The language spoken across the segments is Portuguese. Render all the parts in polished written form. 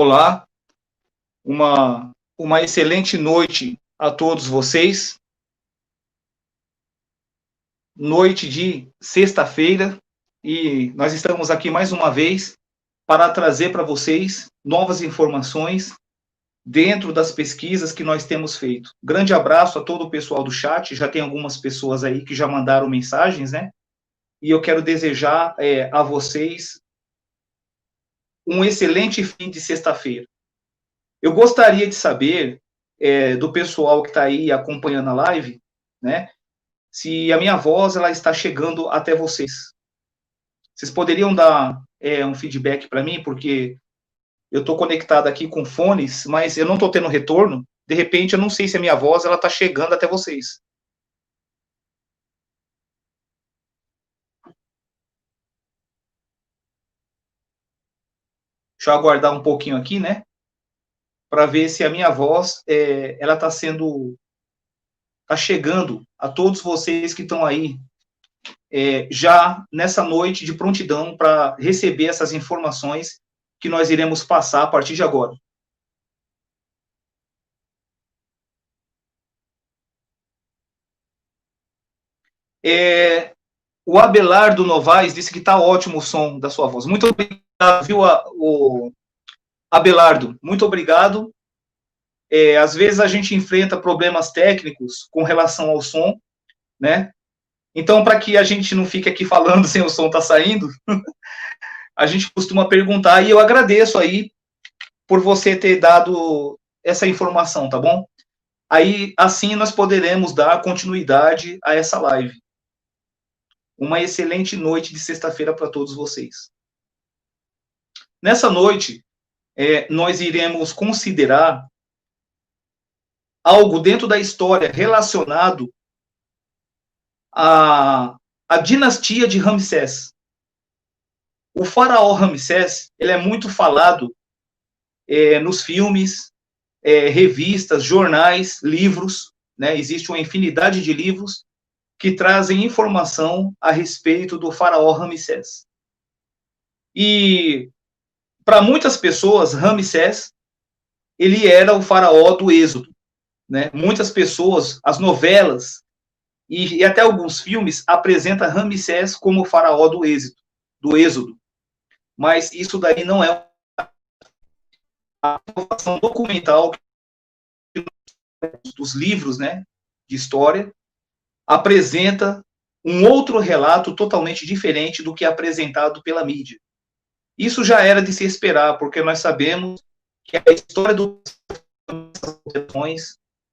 Olá, uma excelente noite a todos vocês. Noite de sexta-feira, e nós estamos aqui mais uma vez para trazer para vocês novas informações dentro das pesquisas que nós temos feito. Grande abraço a todo o pessoal do chat, já tem algumas pessoas aí que já mandaram mensagens, né? E eu quero desejar a vocês um excelente fim de sexta-feira. Eu gostaria de saber do pessoal que está aí acompanhando a live, né, se a minha voz ela está chegando até vocês. Vocês poderiam dar um feedback para mim, porque eu estou conectado aqui com fones, mas eu não estou tendo retorno. De repente, eu não sei se a minha voz ela está chegando até vocês. Deixa eu aguardar um pouquinho aqui, né, para ver se a minha voz ela está chegando a todos vocês que estão aí já nessa noite de prontidão para receber essas informações que nós iremos passar a partir de agora. O Abelardo Novaes disse que está ótimo o som da sua voz. Muito obrigado, viu, o Abelardo? Muito obrigado. Às vezes a gente enfrenta problemas técnicos com relação ao som, né? Então, para que a gente não fique aqui falando sem o som estar saindo, a gente costuma perguntar, e eu agradeço aí por você ter dado essa informação, tá bom? Aí, assim, nós poderemos dar continuidade a essa live. Uma excelente noite de sexta-feira para todos vocês. Nessa noite, nós iremos considerar algo dentro da história relacionado à dinastia de Ramsés. O faraó Ramsés, ele é muito falado nos filmes, revistas, jornais, livros, né? Existe uma infinidade de livros que trazem informação a respeito do faraó Ramsés. E para muitas pessoas, Ramsés, ele era o faraó do Êxodo, né? Muitas pessoas, as novelas e até alguns filmes apresentam Ramsés como o faraó do Êxodo. Mas isso daí não é a informação documental dos livros, né, de história, apresenta um outro relato totalmente diferente do que é apresentado pela mídia. Isso já era de se esperar, porque nós sabemos que a história dos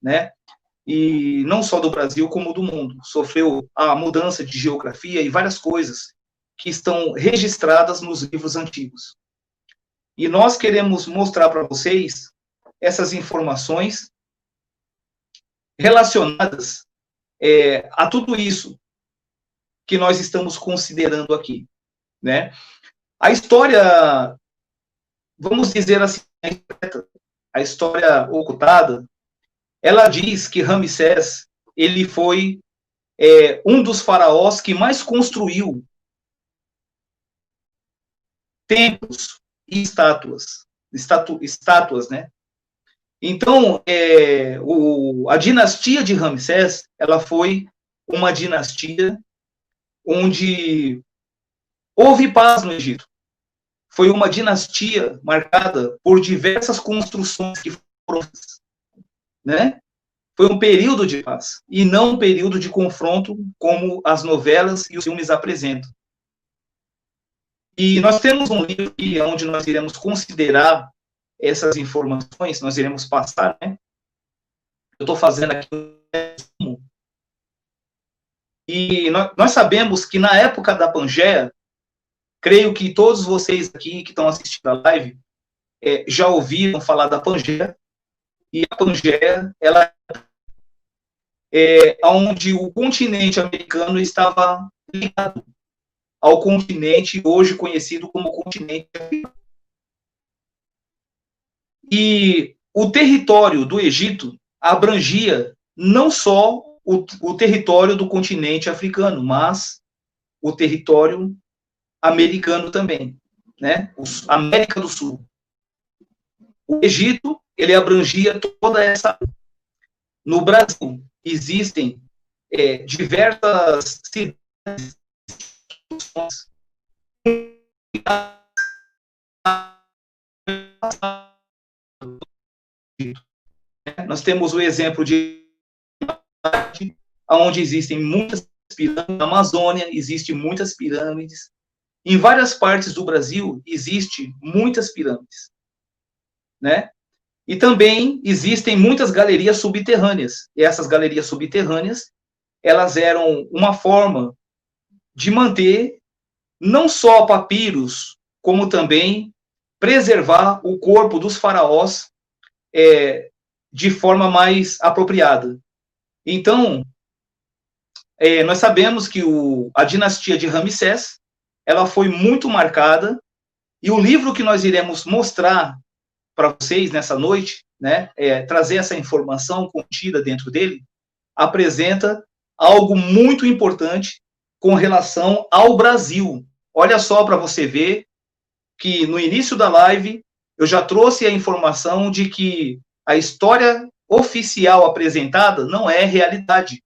né, e não só do Brasil, como do mundo, sofreu a mudança de geografia e várias coisas que estão registradas nos livros antigos. E nós queremos mostrar para vocês essas informações relacionadas a tudo isso que nós estamos considerando aqui, né? A história, vamos dizer assim, a história ocultada, ela diz que Ramsés, ele foi um dos faraós que mais construiu templos e estátuas, né? Então, a dinastia de Ramsés, ela foi uma dinastia onde houve paz no Egito. Foi uma dinastia marcada por diversas construções que foram, né? Foi um período de paz, e não um período de confronto, como as novelas e os filmes apresentam. E nós temos um livro aqui onde nós iremos considerar essas informações, nós iremos passar, né? Eu estou fazendo aqui um... E nós sabemos que na época da Pangeia, creio que todos vocês aqui que estão assistindo a live já ouviram falar da Pangeia, e a Pangeia, ela onde o continente americano estava ligado ao continente hoje conhecido como continente africano. E o território do Egito abrangia não só o território do continente africano, mas o território americano também, né? América do Sul. O Egito, ele abrangia toda essa... No Brasil, existem diversas cidades. Nós temos o exemplo de onde existem muitas pirâmides. Na Amazônia, existem muitas pirâmides. Em várias partes do Brasil, existem muitas pirâmides, né? E também existem muitas galerias subterrâneas. E essas galerias subterrâneas, elas eram uma forma de manter não só papiros, como também preservar o corpo dos faraós de forma mais apropriada. Então, nós sabemos que a dinastia de Ramsés, ela foi muito marcada, e o livro que nós iremos mostrar para vocês nessa noite, né, trazer essa informação contida dentro dele, apresenta algo muito importante com relação ao Brasil. Olha só para você ver que no início da live eu já trouxe a informação de que a história oficial apresentada não é realidade.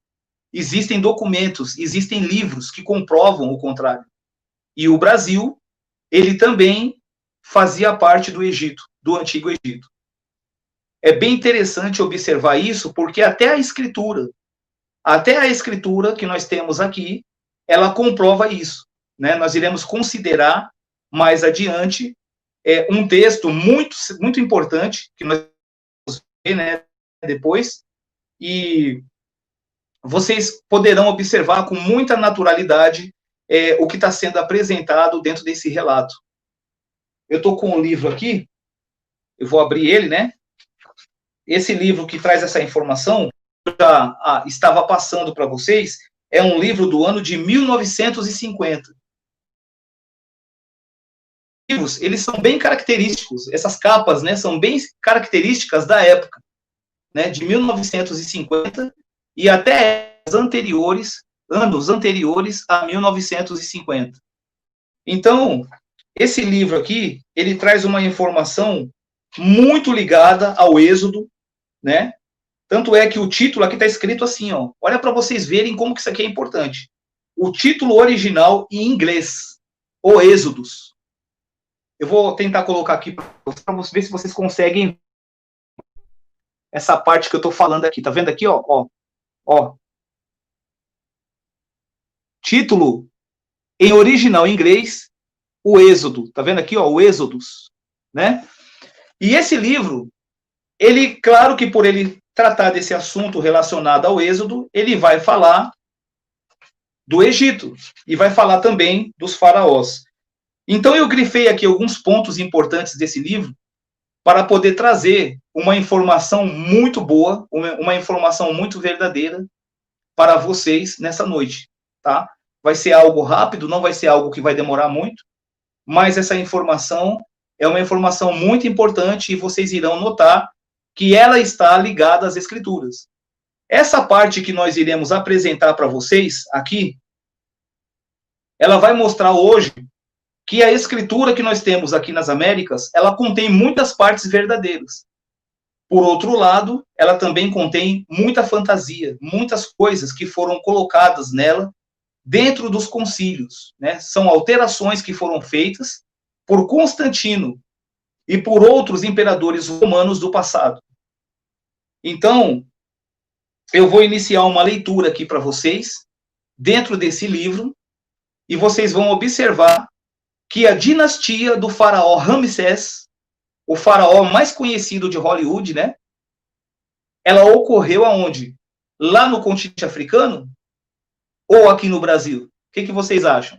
Existem documentos, existem livros que comprovam o contrário. E o Brasil, ele também fazia parte do Egito, do Antigo Egito. É bem interessante observar isso, porque até a escritura que nós temos aqui, ela comprova isso, né? Nós iremos considerar mais adiante um texto muito, muito importante, que nós vamos ver, né, depois, e vocês poderão observar com muita naturalidade o que está sendo apresentado dentro desse relato. Eu estou com um livro aqui, eu vou abrir ele, né? Esse livro que traz essa informação, eu já estava passando para vocês, é um livro do ano de 1950. Eles são bem característicos, essas capas, né, são bem características da época, né, de 1950 e até anos anteriores a 1950. Então, esse livro aqui, ele traz uma informação muito ligada ao Êxodo, né? Tanto é que o título aqui está escrito assim, ó. Olha para vocês verem como que isso aqui é importante. O título original em inglês, O Êxodos. Eu vou tentar colocar aqui para vocês ver se vocês conseguem essa parte que eu estou falando aqui. Tá vendo aqui, ó? Ó. Título em original em inglês, O Êxodo. Tá vendo aqui, ó? O Êxodos, né? E esse livro, ele, claro que por ele tratar desse assunto relacionado ao Êxodo, ele vai falar do Egito e vai falar também dos faraós. Então eu grifei aqui alguns pontos importantes desse livro para poder trazer uma informação muito boa, uma informação muito verdadeira para vocês nessa noite, tá? Vai ser algo rápido, não vai ser algo que vai demorar muito, mas essa informação é uma informação muito importante e vocês irão notar que ela está ligada às Escrituras. Essa parte que nós iremos apresentar para vocês aqui, ela vai mostrar hoje que a Escritura que nós temos aqui nas Américas, ela contém muitas partes verdadeiras. Por outro lado, ela também contém muita fantasia, muitas coisas que foram colocadas nela dentro dos concílios, né? São alterações que foram feitas por Constantino e por outros imperadores romanos do passado. Então, eu vou iniciar uma leitura aqui para vocês, dentro desse livro, e vocês vão observar que a dinastia do faraó Ramsés, o faraó mais conhecido de Hollywood, né? Ela ocorreu aonde? Lá no continente africano? Ou aqui no Brasil? O que vocês acham?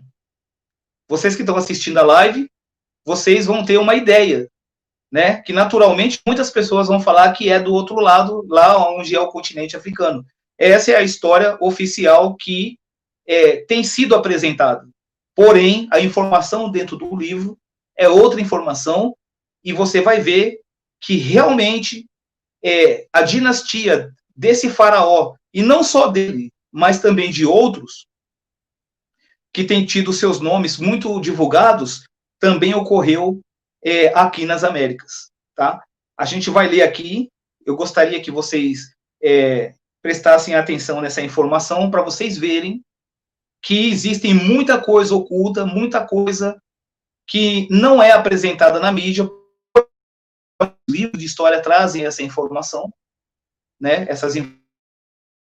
Vocês que estão assistindo a live, vocês vão ter uma ideia, né? Que naturalmente muitas pessoas vão falar que é do outro lado, lá onde é o continente africano. Essa é a história oficial que tem sido apresentada. Porém, a informação dentro do livro é outra informação e você vai ver que realmente a dinastia desse faraó, e não só dele, mas também de outros, que têm tido seus nomes muito divulgados, também ocorreu aqui nas Américas, tá? A gente vai ler aqui. Eu gostaria que vocês prestassem atenção nessa informação para vocês verem que existem muita coisa oculta, muita coisa que não é apresentada na mídia. Os livros de história trazem essa informação, né? Essas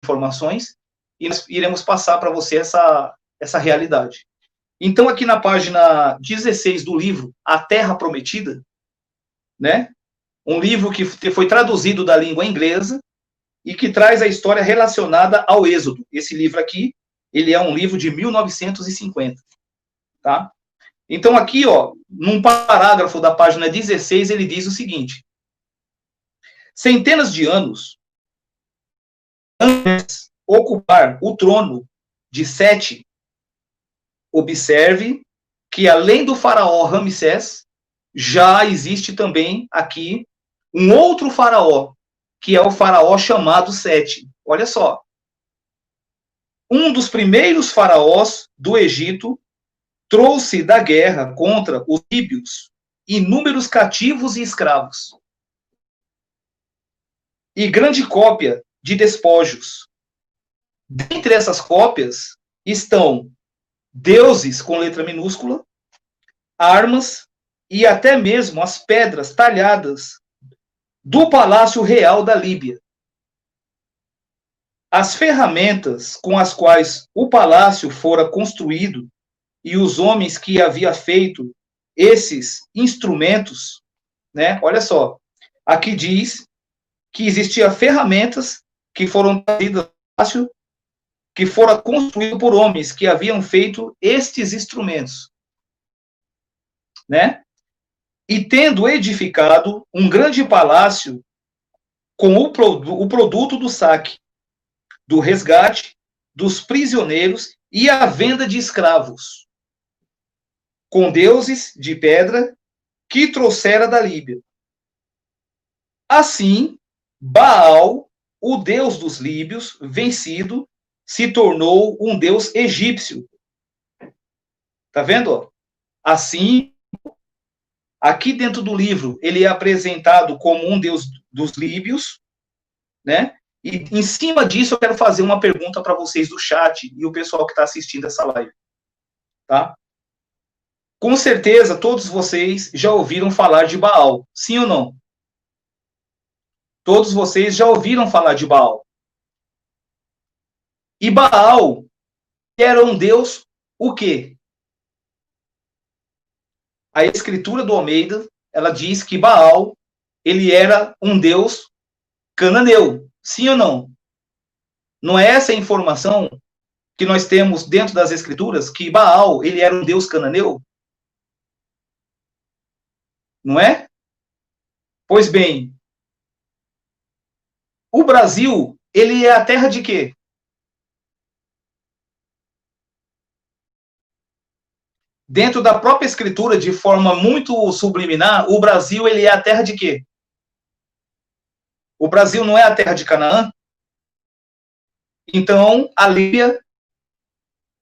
informações, e nós iremos passar para você essa realidade. Então, aqui na página 16 do livro A Terra Prometida, né? Um livro que foi traduzido da língua inglesa e que traz a história relacionada ao Êxodo. Esse livro aqui, ele é um livro de 1950, tá? Então, aqui, ó, num parágrafo da página 16, ele diz o seguinte: centenas de anos antes de ocupar o trono de Sete, observe que, além do faraó Ramsés, já existe também aqui um outro faraó, que é o faraó chamado Sete. Olha só. Um dos primeiros faraós do Egito trouxe da guerra contra os líbios inúmeros cativos e escravos, e grande cópia de despojos. Dentre essas cópias estão deuses com letra minúscula, armas e até mesmo as pedras talhadas do Palácio Real da Líbia. As ferramentas com as quais o palácio fora construído e os homens que havia feito esses instrumentos, né? Olha só, aqui diz que existia ferramentas que foram trazidas do palácio, que foram construídas por homens que haviam feito estes instrumentos, né? E tendo edificado um grande palácio com o produto do saque, do resgate, dos prisioneiros e a venda de escravos, com deuses de pedra que trouxera da Líbia. Assim, Baal, o deus dos líbios, vencido, se tornou um deus egípcio. Tá vendo? Assim, aqui dentro do livro, ele é apresentado como um deus dos líbios, né? E em cima disso eu quero fazer uma pergunta para vocês do chat e o pessoal que está assistindo essa live, tá? Com certeza todos vocês já ouviram falar de Baal, sim ou não? Todos vocês já ouviram falar de Baal. E Baal era um deus o quê? A escritura do Almeida, ela diz que Baal, ele era um deus cananeu, sim ou não? Não é essa a informação que nós temos dentro das escrituras, que Baal, ele era um deus cananeu? Não é? Pois bem, o Brasil, ele é a terra de quê? Dentro da própria escritura, de forma muito subliminar, o Brasil, ele é a terra de quê? O Brasil não é a terra de Canaã? Então, a Líbia,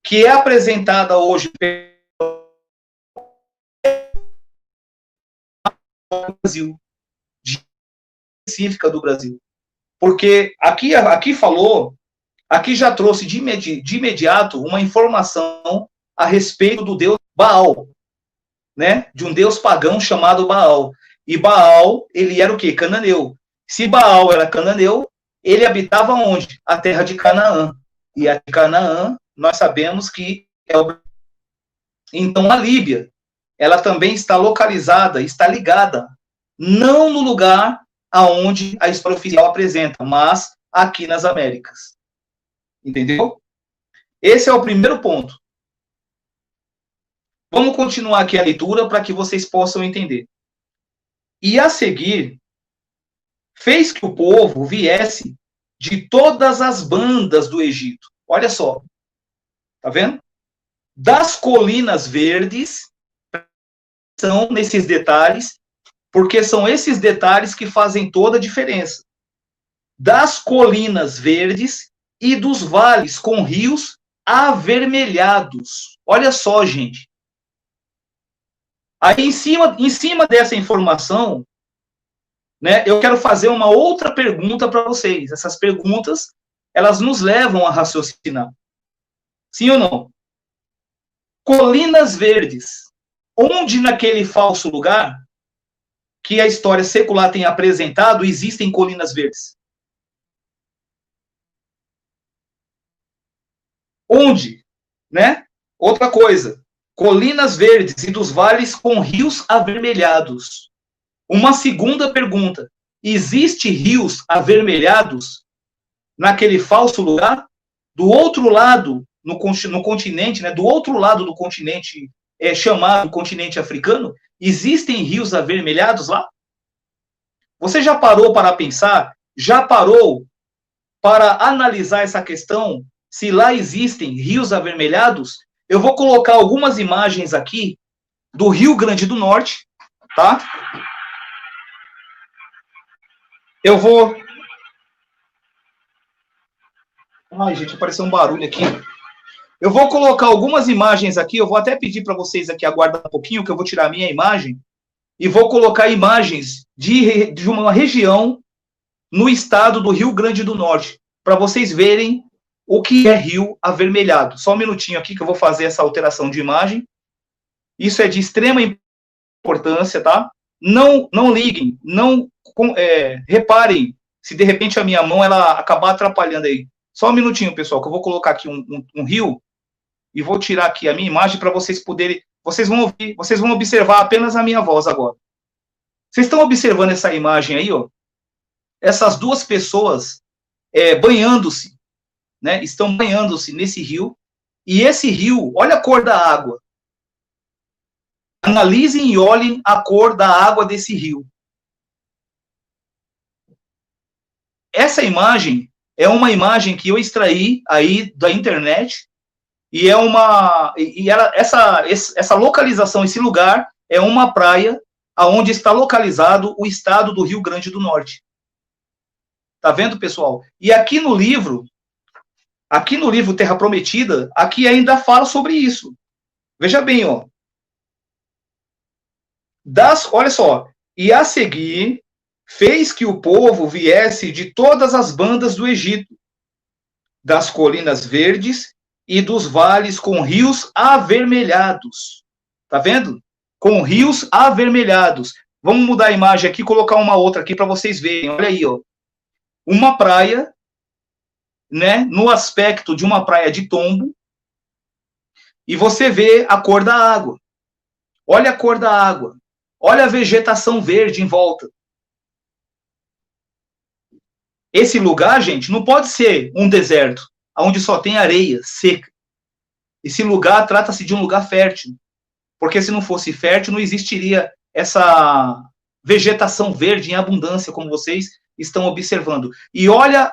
que é apresentada hoje pelo Brasil, específica do Brasil. Porque aqui falou, aqui já trouxe de imediato uma informação a respeito do deus Baal, né? De um deus pagão chamado Baal. E Baal, ele era o quê? Cananeu. Se Baal era cananeu, ele habitava onde? A terra de Canaã. E a de Canaã, nós sabemos que é o... Então, a Líbia, ela também está localizada, está ligada, não no lugar aonde a história oficial apresenta, mas aqui nas Américas. Entendeu? Esse é o primeiro ponto. Vamos continuar aqui a leitura para que vocês possam entender. E a seguir, fez que o povo viesse de todas as bandas do Egito. Olha só. Tá vendo? Das colinas verdes, são nesses detalhes, porque são esses detalhes que fazem toda a diferença. Das colinas verdes e dos vales com rios avermelhados. Olha só, gente. Aí, em cima dessa informação, né? Eu quero fazer uma outra pergunta para vocês. Essas perguntas, elas nos levam a raciocinar. Sim ou não? Colinas Verdes. Onde naquele falso lugar que a história secular tem apresentado existem colinas verdes? Onde? Né? Outra coisa. Colinas verdes e dos vales com rios avermelhados. Uma segunda pergunta. Existe rios avermelhados naquele falso lugar? Do outro lado, no continente, né, do outro lado do continente chamado continente africano, existem rios avermelhados lá? Você já parou para pensar? Já parou para analisar essa questão? Se lá existem rios avermelhados? Eu vou colocar algumas imagens aqui do Rio Grande do Norte, tá? Eu vou... Ai, gente, apareceu um barulho aqui. Eu vou colocar algumas imagens aqui, eu vou até pedir para vocês aqui aguardar um pouquinho, que eu vou tirar a minha imagem, e vou colocar imagens de uma região no estado do Rio Grande do Norte, para vocês verem o que é rio avermelhado. Só um minutinho aqui que eu vou fazer essa alteração de imagem. Isso é de extrema importância, tá? Não liguem, não reparem se de repente a minha mão ela acabar atrapalhando aí. Só um minutinho, pessoal, que eu vou colocar aqui um rio e vou tirar aqui a minha imagem para vocês poderem... Vocês vão ouvir, vocês vão observar apenas a minha voz agora. Vocês estão observando essa imagem aí, ó? Essas duas pessoas banhando-se, né? Estão banhando-se nesse rio. E esse rio, olha a cor da água. Analisem e olhem a cor da água desse rio. Essa imagem é uma imagem que eu extraí aí da internet e essa localização, esse lugar é uma praia aonde está localizado o estado do Rio Grande do Norte. Tá vendo, pessoal? E aqui no livro Terra Prometida, aqui ainda fala sobre isso. Veja bem, ó. Olha só. E a seguir, fez que o povo viesse de todas as bandas do Egito, das colinas verdes e dos vales com rios avermelhados. Tá vendo? Com rios avermelhados. Vamos mudar a imagem aqui e colocar uma outra aqui para vocês verem. Olha aí, ó. Uma praia, né, no aspecto de uma praia de tombo, e você vê a cor da água. Olha a cor da água. Olha a vegetação verde em volta. Esse lugar, gente, não pode ser um deserto, onde só tem areia seca. Esse lugar trata-se de um lugar fértil. Porque se não fosse fértil, não existiria essa vegetação verde em abundância, como vocês estão observando. E olha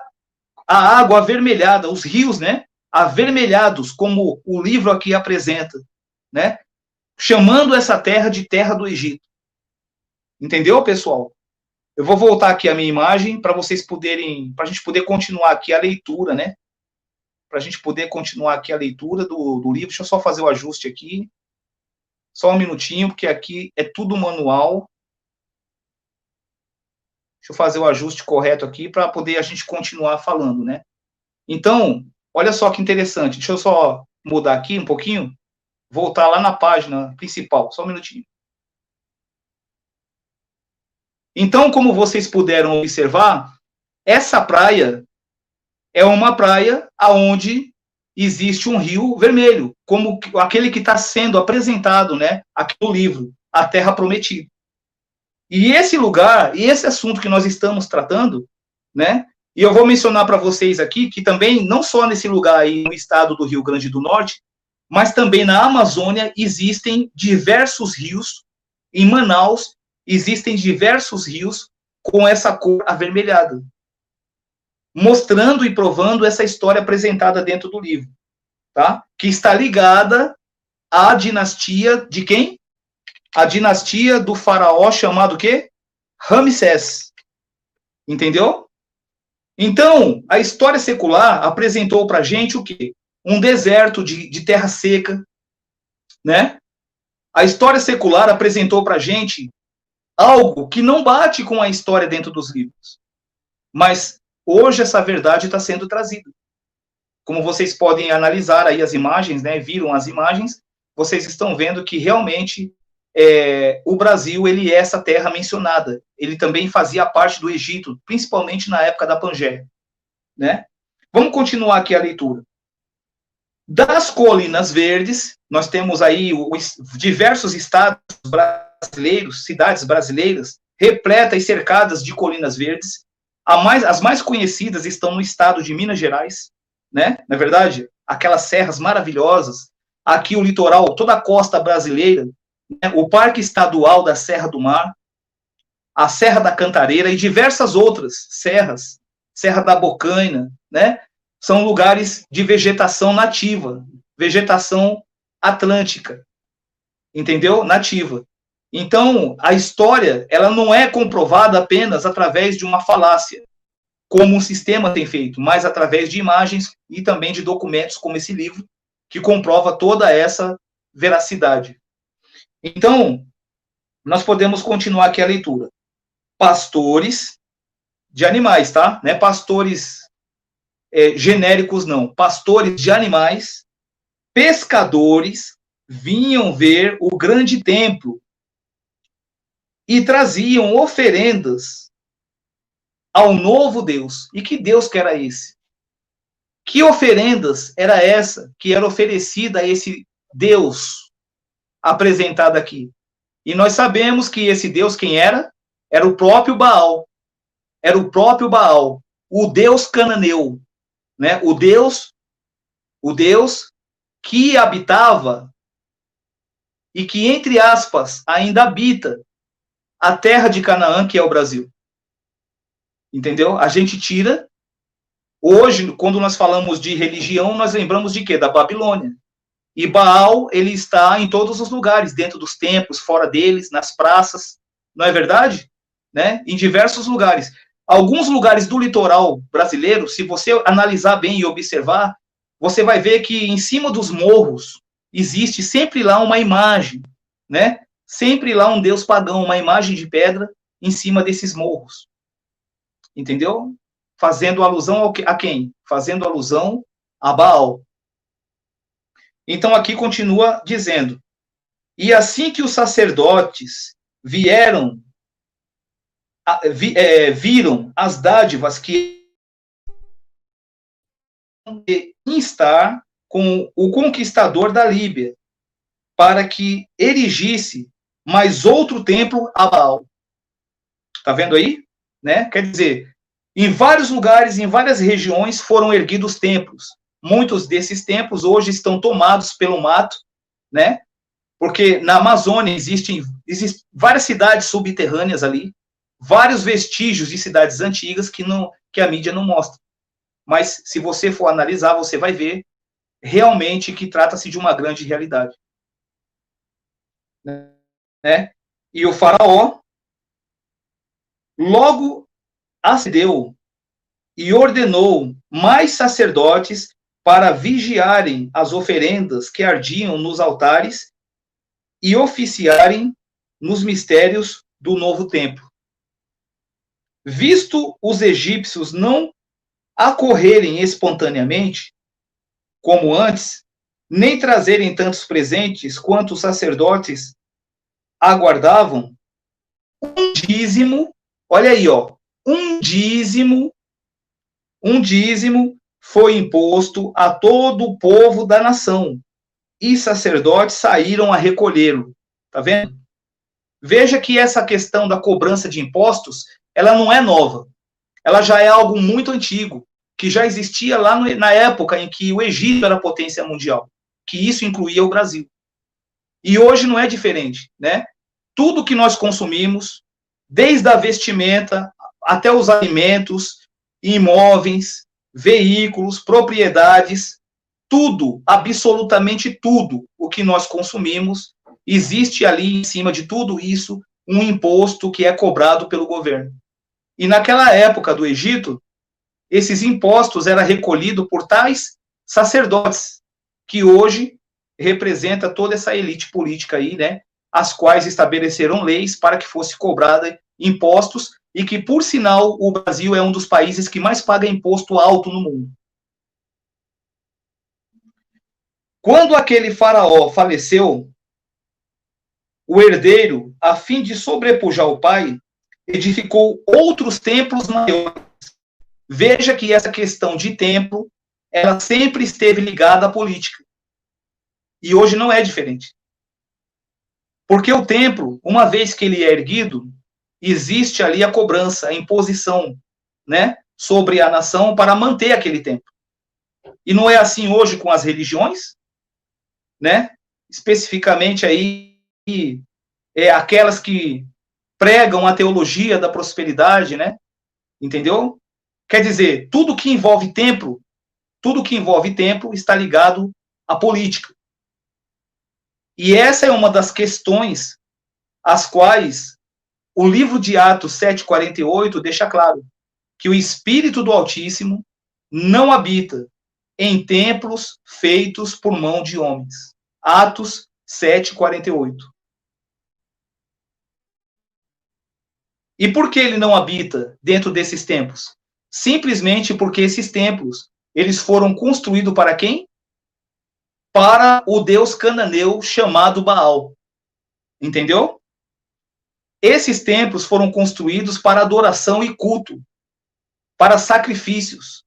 a água avermelhada, os rios, né? Avermelhados, como o livro aqui apresenta, né? Chamando essa terra de terra do Egito. Entendeu, pessoal? Eu vou voltar aqui a minha imagem para vocês poderem, para a gente poder continuar aqui a leitura, né? Para a gente poder continuar aqui a leitura do livro. Deixa eu só fazer o ajuste aqui. Só um minutinho, porque aqui é tudo manual. Deixa eu fazer o ajuste correto aqui para poder a gente continuar falando, né? Então, olha só que interessante. Deixa eu só mudar aqui um pouquinho. Voltar lá na página principal. Só um minutinho. Então, como vocês puderam observar, essa praia é uma praia onde existe um rio vermelho, como aquele que está sendo apresentado, né, aqui no livro, A Terra Prometida. E esse lugar, e esse assunto que nós estamos tratando, né, e eu vou mencionar para vocês aqui que também, não só nesse lugar aí no estado do Rio Grande do Norte, mas também na Amazônia existem diversos rios, em Manaus existem diversos rios com essa cor avermelhada, mostrando e provando essa história apresentada dentro do livro, tá? Que está ligada à dinastia de quem? A dinastia do faraó chamado o quê? Ramsés. Entendeu? Então, a história secular apresentou para a gente o quê? Um deserto de terra seca, né? A história secular apresentou para a gente algo que não bate com a história dentro dos livros. Mas hoje essa verdade está sendo trazida. Como vocês podem analisar aí as imagens, né, viram as imagens, vocês estão vendo que realmente o Brasil, ele é essa terra mencionada. Ele também fazia parte do Egito, principalmente na época da Pangeia, né? Vamos continuar aqui a leitura. Das Colinas Verdes, nós temos aí diversos estados brasileiros, cidades brasileiras, repletas e cercadas de colinas verdes. As mais conhecidas estão no estado de Minas Gerais, né? Na verdade, aquelas serras maravilhosas, aqui o litoral, toda a costa brasileira, né? O Parque Estadual da Serra do Mar, a Serra da Cantareira e diversas outras serras, Serra da Bocaina, né? São lugares de vegetação nativa, vegetação atlântica, entendeu? Nativa. Então, a história, ela não é comprovada apenas através de uma falácia, como o sistema tem feito, mas através de imagens e também de documentos como esse livro, que comprova toda essa veracidade. Então, nós podemos continuar aqui a leitura. Pastores de animais, tá? Não é pastores genéricos, não. Pastores de animais, pescadores, vinham ver o grande templo e traziam oferendas ao novo Deus. E que Deus que era esse? Que oferendas era essa que era oferecida a esse Deus apresentado aqui? E nós sabemos que esse Deus, quem era? Era o próprio Baal. Era o próprio Baal, o Deus cananeu, né? O Deus que habitava e que, entre aspas, ainda habita a terra de Canaã, que é o Brasil. Entendeu? A gente tira. Hoje, quando nós falamos de religião, nós lembramos de quê? Da Babilônia. E Baal, ele está em todos os lugares, dentro dos templos, fora deles, nas praças. Não é verdade? Né? Em diversos lugares. Alguns lugares do litoral brasileiro, se você analisar bem e observar, você vai ver que em cima dos morros existe sempre lá uma imagem, né? Sempre lá um deus pagão, uma imagem de pedra em cima desses morros. Entendeu? Fazendo alusão a quem? Fazendo alusão a Baal. Então aqui continua dizendo: e assim que os sacerdotes viram as dádivas que instar com o conquistador da Líbia, para que erigisse mais outro templo a Baal. Tá vendo aí? Né? Quer dizer, em vários lugares, em várias regiões foram erguidos templos. Muitos desses templos hoje estão tomados pelo mato, né? Porque na Amazônia existem várias cidades subterrâneas ali, vários vestígios de cidades antigas que a mídia não mostra. Mas se você for analisar, você vai ver realmente que trata-se de uma grande realidade. Né? E o faraó logo acedeu e ordenou mais sacerdotes para vigiarem as oferendas que ardiam nos altares e oficiarem nos mistérios do novo templo. Visto os egípcios não acorrerem espontaneamente, como antes, nem trazerem tantos presentes quanto os sacerdotes aguardavam, um dízimo, olha aí, ó, um dízimo foi imposto a todo o povo da nação, e sacerdotes saíram a recolhê-lo. Tá vendo? Veja que essa questão da cobrança de impostos, ela não é nova. Ela já é algo muito antigo, que já existia lá na época em que o Egito era potência mundial, que isso incluía o Brasil. E hoje não é diferente, né? Tudo que nós consumimos, desde a vestimenta até os alimentos, imóveis, veículos, propriedades, tudo, absolutamente tudo o que nós consumimos, existe ali em cima de tudo isso um imposto que é cobrado pelo governo. E naquela época do Egito, esses impostos eram recolhidos por tais sacerdotes, que hoje representa toda essa elite política aí, né, as quais estabeleceram leis para que fosse cobrada impostos, e que, por sinal, o Brasil é um dos países que mais paga imposto alto no mundo. Quando aquele faraó faleceu, o herdeiro, a fim de sobrepujar o pai, edificou outros templos maiores. Veja que essa questão de templo, ela sempre esteve ligada à política. E hoje não é diferente. Porque o templo, uma vez que ele é erguido, existe ali a cobrança, a imposição, né, sobre a nação para manter aquele templo. E não é assim hoje com as religiões, né? Especificamente aí aquelas que pregam a teologia da prosperidade, né? Entendeu? Quer dizer, tudo que envolve templo está ligado à política. E essa é uma das questões as quais o livro de Atos 7:48 deixa claro que o Espírito do Altíssimo não habita em templos feitos por mão de homens. Atos 7:48. E por que ele não habita dentro desses templos? Simplesmente porque esses templos, eles foram construídos para quem? Para o deus cananeu chamado Baal. Entendeu? Esses templos foram construídos para adoração e culto, para sacrifícios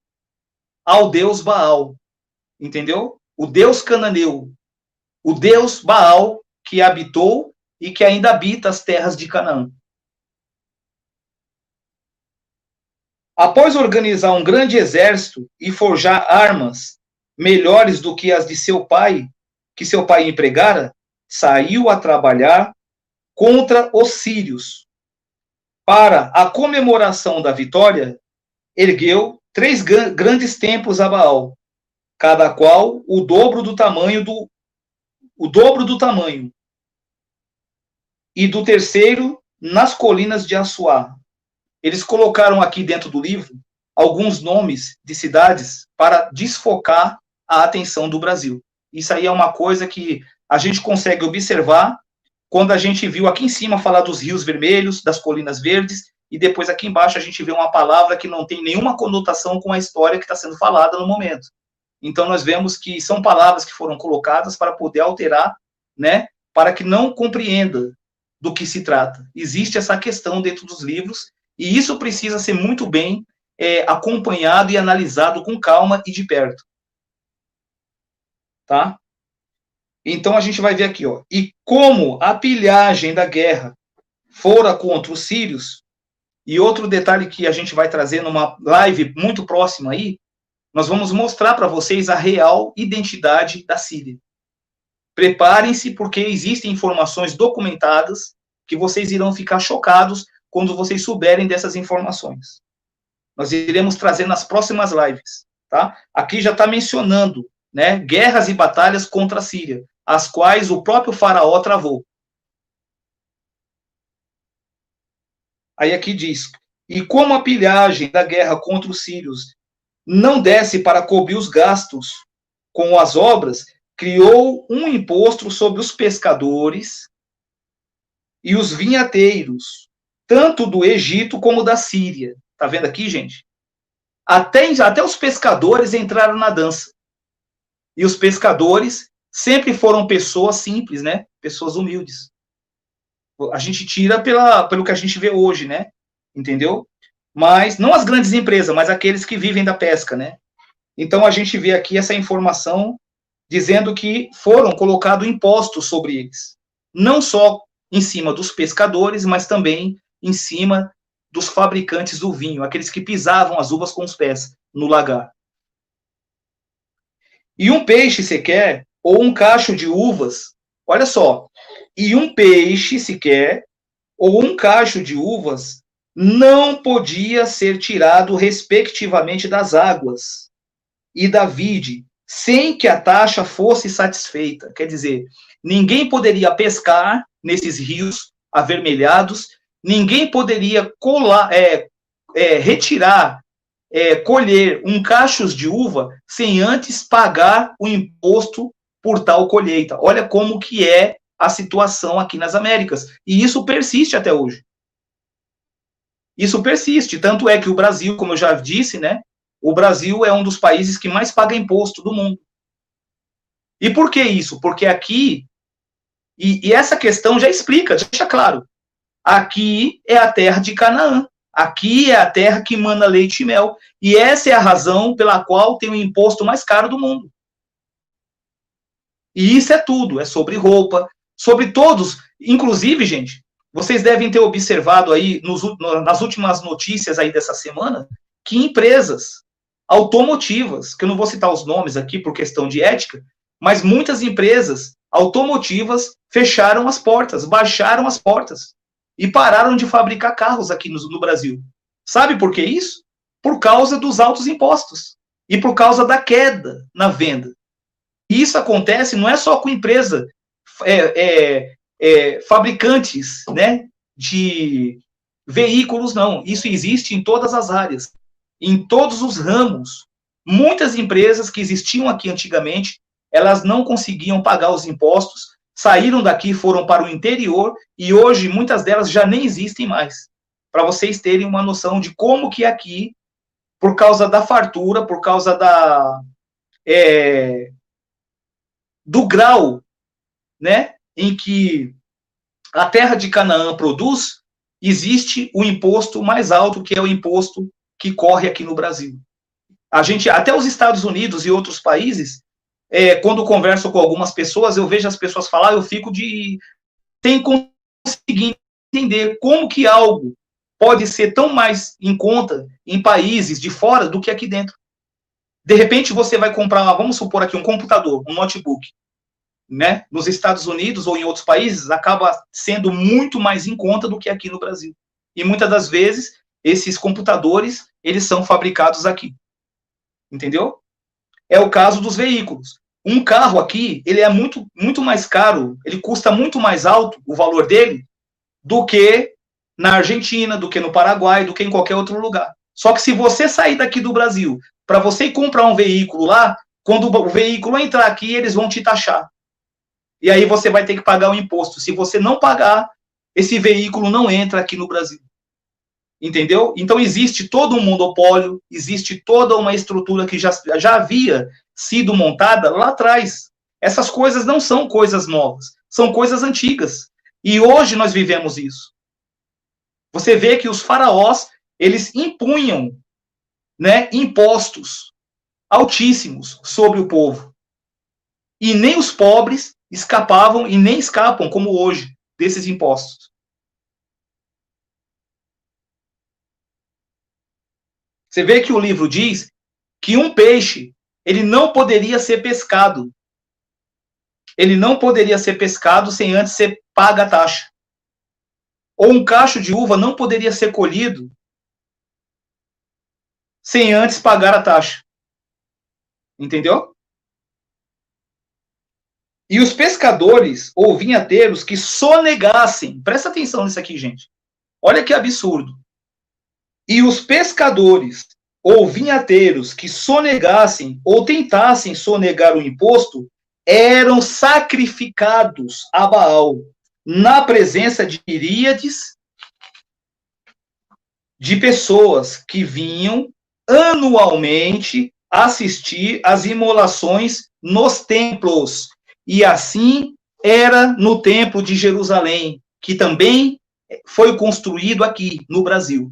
ao deus Baal. Entendeu? O deus cananeu, o deus Baal que habitou e que ainda habita as terras de Canaã. Após organizar um grande exército e forjar armas melhores do que as de seu pai, que seu pai empregara, saiu a trabalhar contra os sírios. Para a comemoração da vitória, ergueu 3 grandes templos a Baal, cada qual o dobro do tamanho e do terceiro nas colinas de Assuá. Eles colocaram aqui dentro do livro alguns nomes de cidades para desfocar a atenção do Brasil. Isso aí é uma coisa que a gente consegue observar quando a gente viu aqui em cima falar dos rios vermelhos, das colinas verdes, e depois aqui embaixo a gente vê uma palavra que não tem nenhuma conotação com a história que está sendo falada no momento. Então nós vemos que são palavras que foram colocadas para poder alterar, né, para que não compreenda do que se trata. Existe essa questão dentro dos livros, e isso precisa ser muito bem acompanhado e analisado com calma e de perto. Tá? Então a gente vai ver aqui, ó. E como a pilhagem da guerra fora contra os sírios, e outro detalhe que a gente vai trazer numa live muito próxima aí, nós vamos mostrar para vocês a real identidade da Síria. Preparem-se, porque existem informações documentadas que vocês irão ficar chocados quando vocês souberem dessas informações. Nós iremos trazer nas próximas lives, tá? Aqui já está mencionando, né, guerras e batalhas contra a Síria, as quais o próprio faraó travou. Aí aqui diz, e como a pilhagem da guerra contra os sírios não desce para cobrir os gastos com as obras, criou um imposto sobre os pescadores e os vinhateiros, tanto do Egito como da Síria. Tá vendo aqui, gente? Até os pescadores entraram na dança. E os pescadores sempre foram pessoas simples, né? Pessoas humildes. A gente tira pelo que a gente vê hoje, né? Entendeu? Mas, não as grandes empresas, mas aqueles que vivem da pesca, né? Então, a gente vê aqui essa informação dizendo que foram colocados impostos sobre eles. Não só em cima dos pescadores, mas também em cima dos fabricantes do vinho, aqueles que pisavam as uvas com os pés no lagar. E um peixe sequer, ou um cacho de uvas, olha só, e um peixe sequer, ou um cacho de uvas, não podia ser tirado respectivamente das águas e da vide, sem que a taxa fosse satisfeita. Quer dizer, ninguém poderia pescar nesses rios avermelhados, ninguém poderia retirar, colher um cachos de uva sem antes pagar o imposto por tal colheita. Olha como que é a situação aqui nas Américas. E isso persiste até hoje. Isso persiste. Tanto é que o Brasil, como eu já disse, né? O Brasil é um dos países que mais paga imposto do mundo. E por que isso? Porque aqui, e essa questão já explica, já deixa claro. Aqui é a terra de Canaã. Aqui é a terra que mana leite e mel. E essa é a razão pela qual tem o imposto mais caro do mundo. E isso é tudo. É sobre roupa, sobre todos. Inclusive, gente, vocês devem ter observado aí nas últimas notícias aí dessa semana que empresas automotivas, que eu não vou citar os nomes aqui por questão de ética, mas muitas empresas automotivas fecharam as portas, baixaram as portas e pararam de fabricar carros aqui no Brasil. Sabe por que isso? Por causa dos altos impostos e por causa da queda na venda. E isso acontece não é só com empresa, fabricantes, né, de veículos, não. Isso existe em todas as áreas, em todos os ramos. Muitas empresas que existiam aqui antigamente, elas não conseguiam pagar os impostos, saíram daqui, foram para o interior, e hoje muitas delas já nem existem mais. Para vocês terem uma noção de como que aqui, por causa da fartura, por causa do grau, né, em que a terra de Canaã produz, existe o imposto mais alto, que é o imposto que corre aqui no Brasil. A gente, até os Estados Unidos e outros países, quando converso com algumas pessoas, eu vejo as pessoas falar, eu fico sem conseguir entender como que algo pode ser tão mais em conta em países de fora do que aqui dentro. De repente você vai comprar, vamos supor aqui, um computador, um notebook, né? Nos Estados Unidos ou em outros países, acaba sendo muito mais em conta do que aqui no Brasil. E muitas das vezes, esses computadores, eles são fabricados aqui. Entendeu? É o caso dos veículos. Um carro aqui, ele é muito, muito mais caro, ele custa muito mais alto, o valor dele, do que na Argentina, do que no Paraguai, do que em qualquer outro lugar. Só que se você sair daqui do Brasil, para você ir comprar um veículo lá, quando o veículo entrar aqui, eles vão te taxar. E aí você vai ter que pagar o imposto. Se você não pagar, esse veículo não entra aqui no Brasil. Entendeu? Então existe todo um monopólio, existe toda uma estrutura que já havia sido montada lá atrás. Essas coisas não são coisas novas, são coisas antigas. E hoje nós vivemos isso. Você vê que os faraós, eles impunham, né, impostos altíssimos sobre o povo. E nem os pobres escapavam e nem escapam, como hoje, desses impostos. Você vê que o livro diz que um peixe, ele não poderia ser pescado. Ele não poderia ser pescado sem antes ser paga a taxa. Ou um cacho de uva não poderia ser colhido sem antes pagar a taxa. Entendeu? E os pescadores ou vinhateiros que sonegassem, presta atenção nisso aqui, gente. Olha que absurdo. E os pescadores ou vinhateiros que sonegassem ou tentassem sonegar o imposto eram sacrificados a Baal na presença de miríades de pessoas que vinham anualmente assistir às imolações nos templos. E assim era no templo de Jerusalém, que também foi construído aqui no Brasil.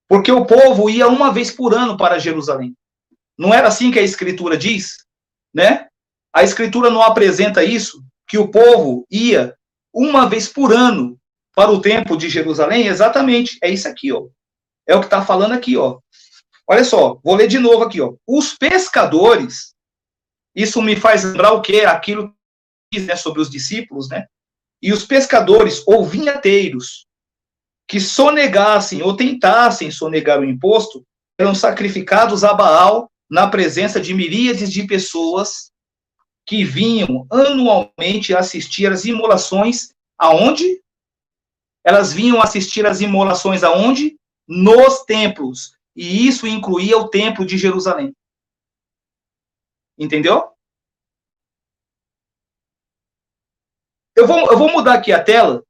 Porque o povo ia uma vez por ano para Jerusalém. Não era assim que a Escritura diz? Né? A Escritura não apresenta isso, que o povo ia uma vez por ano para o templo de Jerusalém? Exatamente, é isso aqui, ó. É o que está falando aqui, ó. Olha só, vou ler de novo aqui, ó. Os pescadores, isso me faz lembrar o quê? Aquilo que diz, né, sobre os discípulos, né? E os pescadores ou vinhateiros que sonegassem ou tentassem sonegar o imposto eram sacrificados a Baal na presença de miríades de pessoas que vinham anualmente assistir às imolações aonde? Elas vinham assistir às imolações aonde? Nos templos. E isso incluía o templo de Jerusalém. Entendeu? Eu vou mudar aqui a tela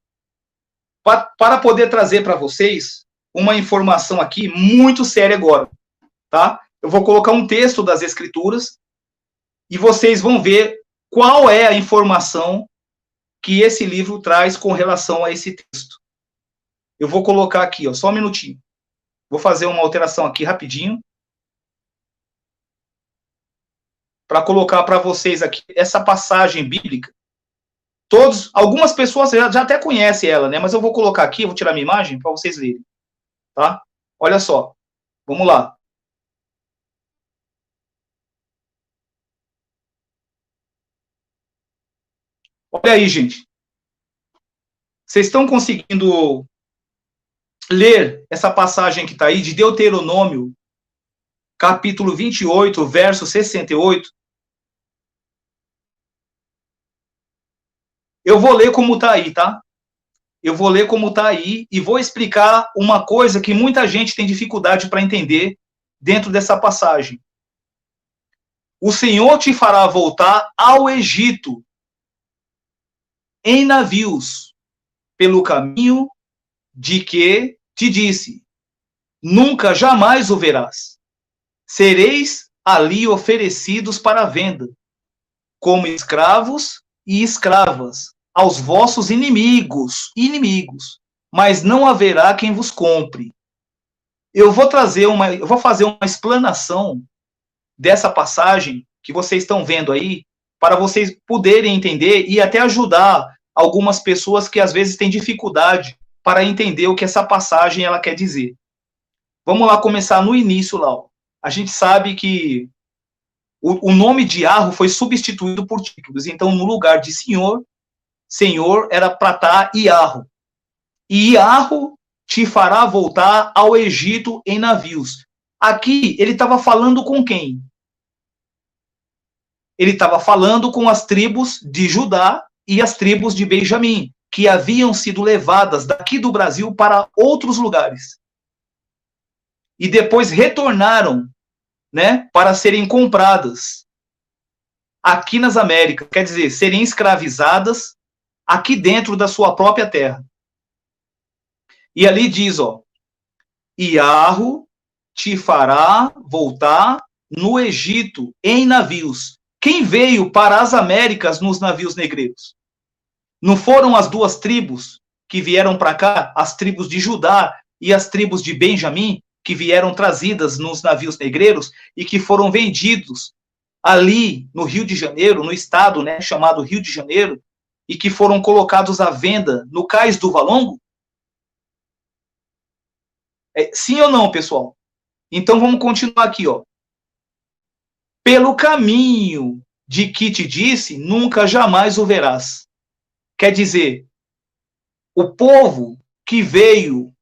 para poder trazer para vocês uma informação aqui muito séria agora, tá? Eu vou colocar um texto das Escrituras e vocês vão ver qual é a informação que esse livro traz com relação a esse texto. Eu vou colocar aqui, ó, só um minutinho. Vou fazer uma alteração aqui rapidinho para colocar para vocês aqui essa passagem bíblica. Algumas pessoas já até conhecem ela, né? Mas eu vou colocar aqui, eu vou tirar minha imagem para vocês lerem, tá? Olha só, vamos lá. Olha aí, gente. Vocês estão conseguindo ler essa passagem que está aí, de Deuteronômio, capítulo 28, verso 68? Eu vou ler como está aí, tá? Eu vou ler como está aí e vou explicar uma coisa que muita gente tem dificuldade para entender dentro dessa passagem. O Senhor te fará voltar ao Egito em navios, pelo caminho de que te disse, nunca jamais o verás. Sereis ali oferecidos para venda, como escravos e escravas, aos vossos inimigos, mas não haverá quem vos compre. Eu vou fazer uma explanação dessa passagem que vocês estão vendo aí, para vocês poderem entender e até ajudar algumas pessoas que às vezes têm dificuldade para entender o que essa passagem ela quer dizer. Vamos lá começar no início lá. Ó. A gente sabe que o nome de Arro foi substituído por títulos. Então, no lugar de Senhor era para estar Iarro. E Iarro te fará voltar ao Egito em navios. Aqui, ele estava falando com quem? Ele estava falando com as tribos de Judá e as tribos de Benjamim, que haviam sido levadas daqui do Brasil para outros lugares. E depois retornaram, né, para serem compradas aqui nas Américas, quer dizer, serem escravizadas aqui dentro da sua própria terra. E ali diz, ó, Iarro te fará voltar no Egito em navios. Quem veio para as Américas nos navios negreiros? Não foram as duas tribos que vieram para cá, as tribos de Judá e as tribos de Benjamim, que vieram trazidas nos navios negreiros e que foram vendidos ali no Rio de Janeiro, no estado, né, chamado Rio de Janeiro, e que foram colocados à venda no cais do Valongo? Sim ou não, pessoal? Então vamos continuar aqui, ó. Pelo caminho de que te disse, nunca jamais o verás. Quer dizer, o povo que veio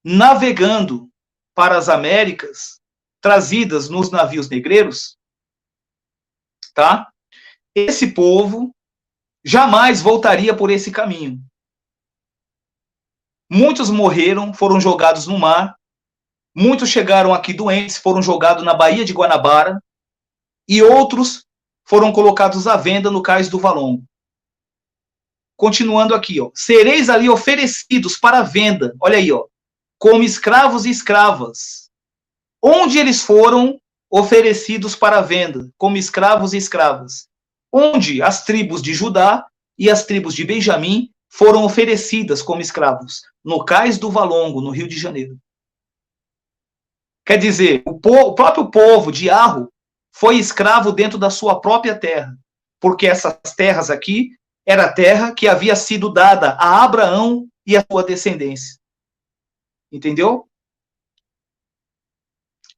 navegando para as Américas, trazidas nos navios negreiros, tá? Esse povo jamais voltaria por esse caminho. Muitos morreram, foram jogados no mar, muitos chegaram aqui doentes, foram jogados na Baía de Guanabara, e outros foram colocados à venda no cais do Valongo. Continuando aqui, ó. Sereis ali oferecidos para venda, olha aí, ó, como escravos e escravas. Onde eles foram oferecidos para venda, como escravos e escravas? Onde as tribos de Judá e as tribos de Benjamim foram oferecidas como escravos, no cais do Valongo, no Rio de Janeiro. Quer dizer, o próprio povo de Arro foi escravo dentro da sua própria terra, porque essas terras aqui era a terra que havia sido dada a Abraão e a sua descendência. Entendeu?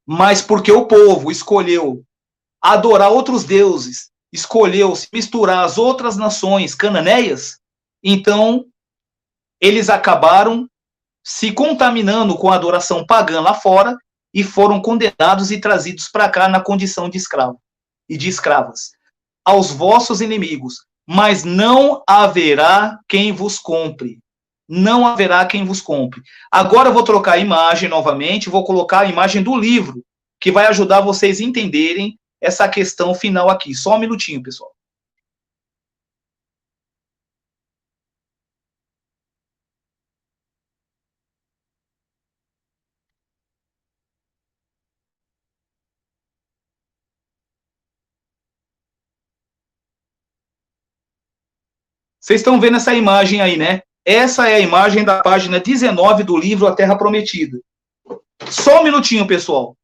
Mas porque o povo escolheu adorar outros deuses, escolheu se misturar às outras nações cananeias, então eles acabaram se contaminando com a adoração pagã lá fora e foram condenados e trazidos para cá na condição de escravo e de escravas. Aos vossos inimigos, mas não haverá quem vos compre. Não haverá quem vos compre. Agora eu vou trocar a imagem novamente, vou colocar a imagem do livro, que vai ajudar vocês a entenderem essa questão final aqui. Só um minutinho, pessoal. Vocês estão vendo essa imagem aí, né? Essa é a imagem da página 19 do livro A Terra Prometida. Só um minutinho, pessoal.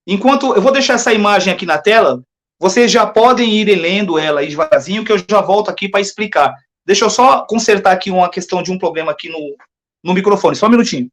Enquanto eu vou deixar essa imagem aqui na tela, vocês já podem ir lendo ela aí devagarzinho, que eu já volto aqui para explicar. Deixa eu só consertar aqui uma questão de um problema aqui no microfone. Só um minutinho.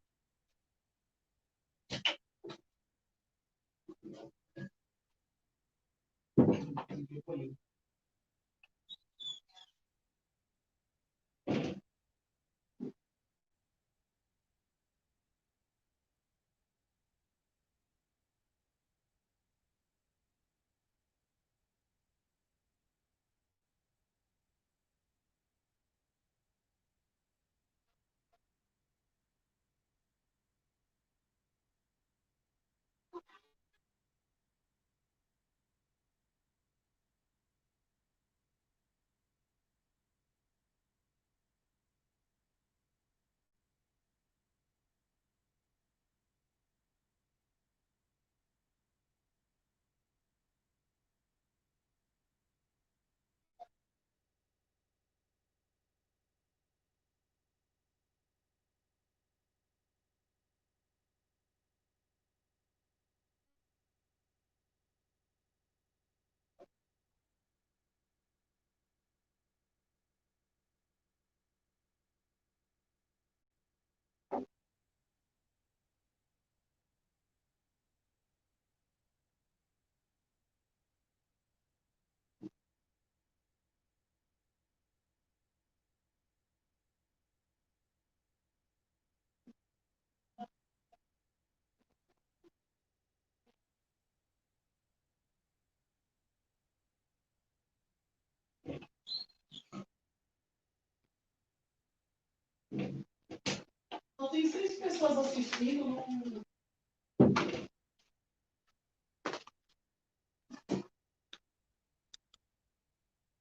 Só tem 6 pessoas assistindo. Não...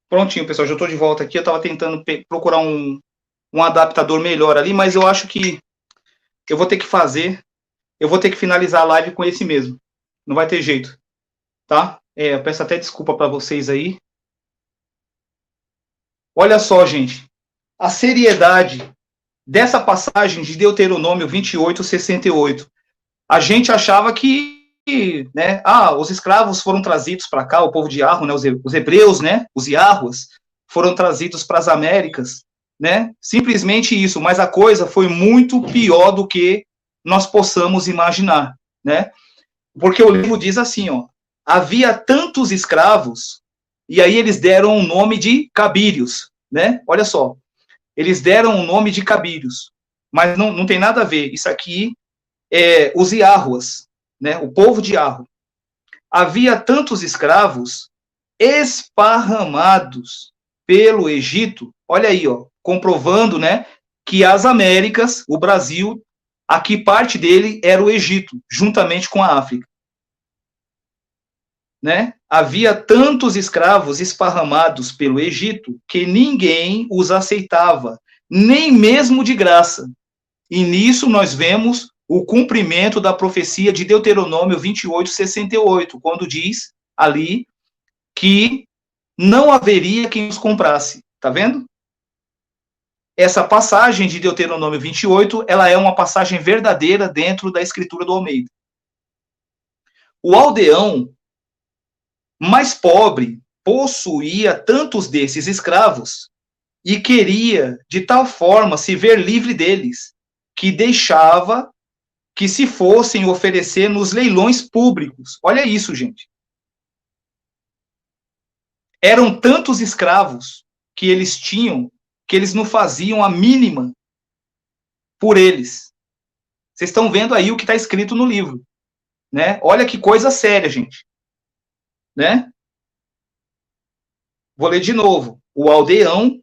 Prontinho, pessoal, já estou de volta aqui. Eu estava tentando procurar um adaptador melhor ali, mas eu acho que eu vou ter que finalizar a live com esse mesmo. Não vai ter jeito, tá? Eu peço até desculpa para vocês aí. Olha só, gente, a seriedade dessa passagem de Deuteronômio 28:68. A gente achava que, né, os escravos foram trazidos para cá, o povo de Arro, né, os hebreus, né, os Yahuas, foram trazidos para as Américas, né, simplesmente isso, mas a coisa foi muito pior do que nós possamos imaginar, né, porque o livro diz assim, ó, havia tantos escravos, e aí eles deram o nome de cabírios, né, olha só, eles deram o nome de cabírios, mas não tem nada a ver, isso aqui os Yahuas, né, o povo de Arro. Havia tantos escravos esparramados pelo Egito, olha aí, ó, comprovando, né, que as Américas, o Brasil, aqui parte dele era o Egito, juntamente com a África. Né? Havia tantos escravos esparramados pelo Egito que ninguém os aceitava, nem mesmo de graça. E nisso nós vemos o cumprimento da profecia de Deuteronômio 28:68, quando diz ali que não haveria quem os comprasse. Tá vendo? Essa passagem de Deuteronômio 28, ela é uma passagem verdadeira dentro da escritura do Almeida. O aldeão mais pobre possuía tantos desses escravos e queria de tal forma se ver livre deles, que deixava que se fossem oferecer nos leilões públicos. Olha isso, gente. Eram tantos escravos que eles tinham, que eles não faziam a mínima por eles. Vocês estão vendo aí o que está escrito no livro, né? Olha que coisa séria, gente. Né? Vou ler de novo. O aldeão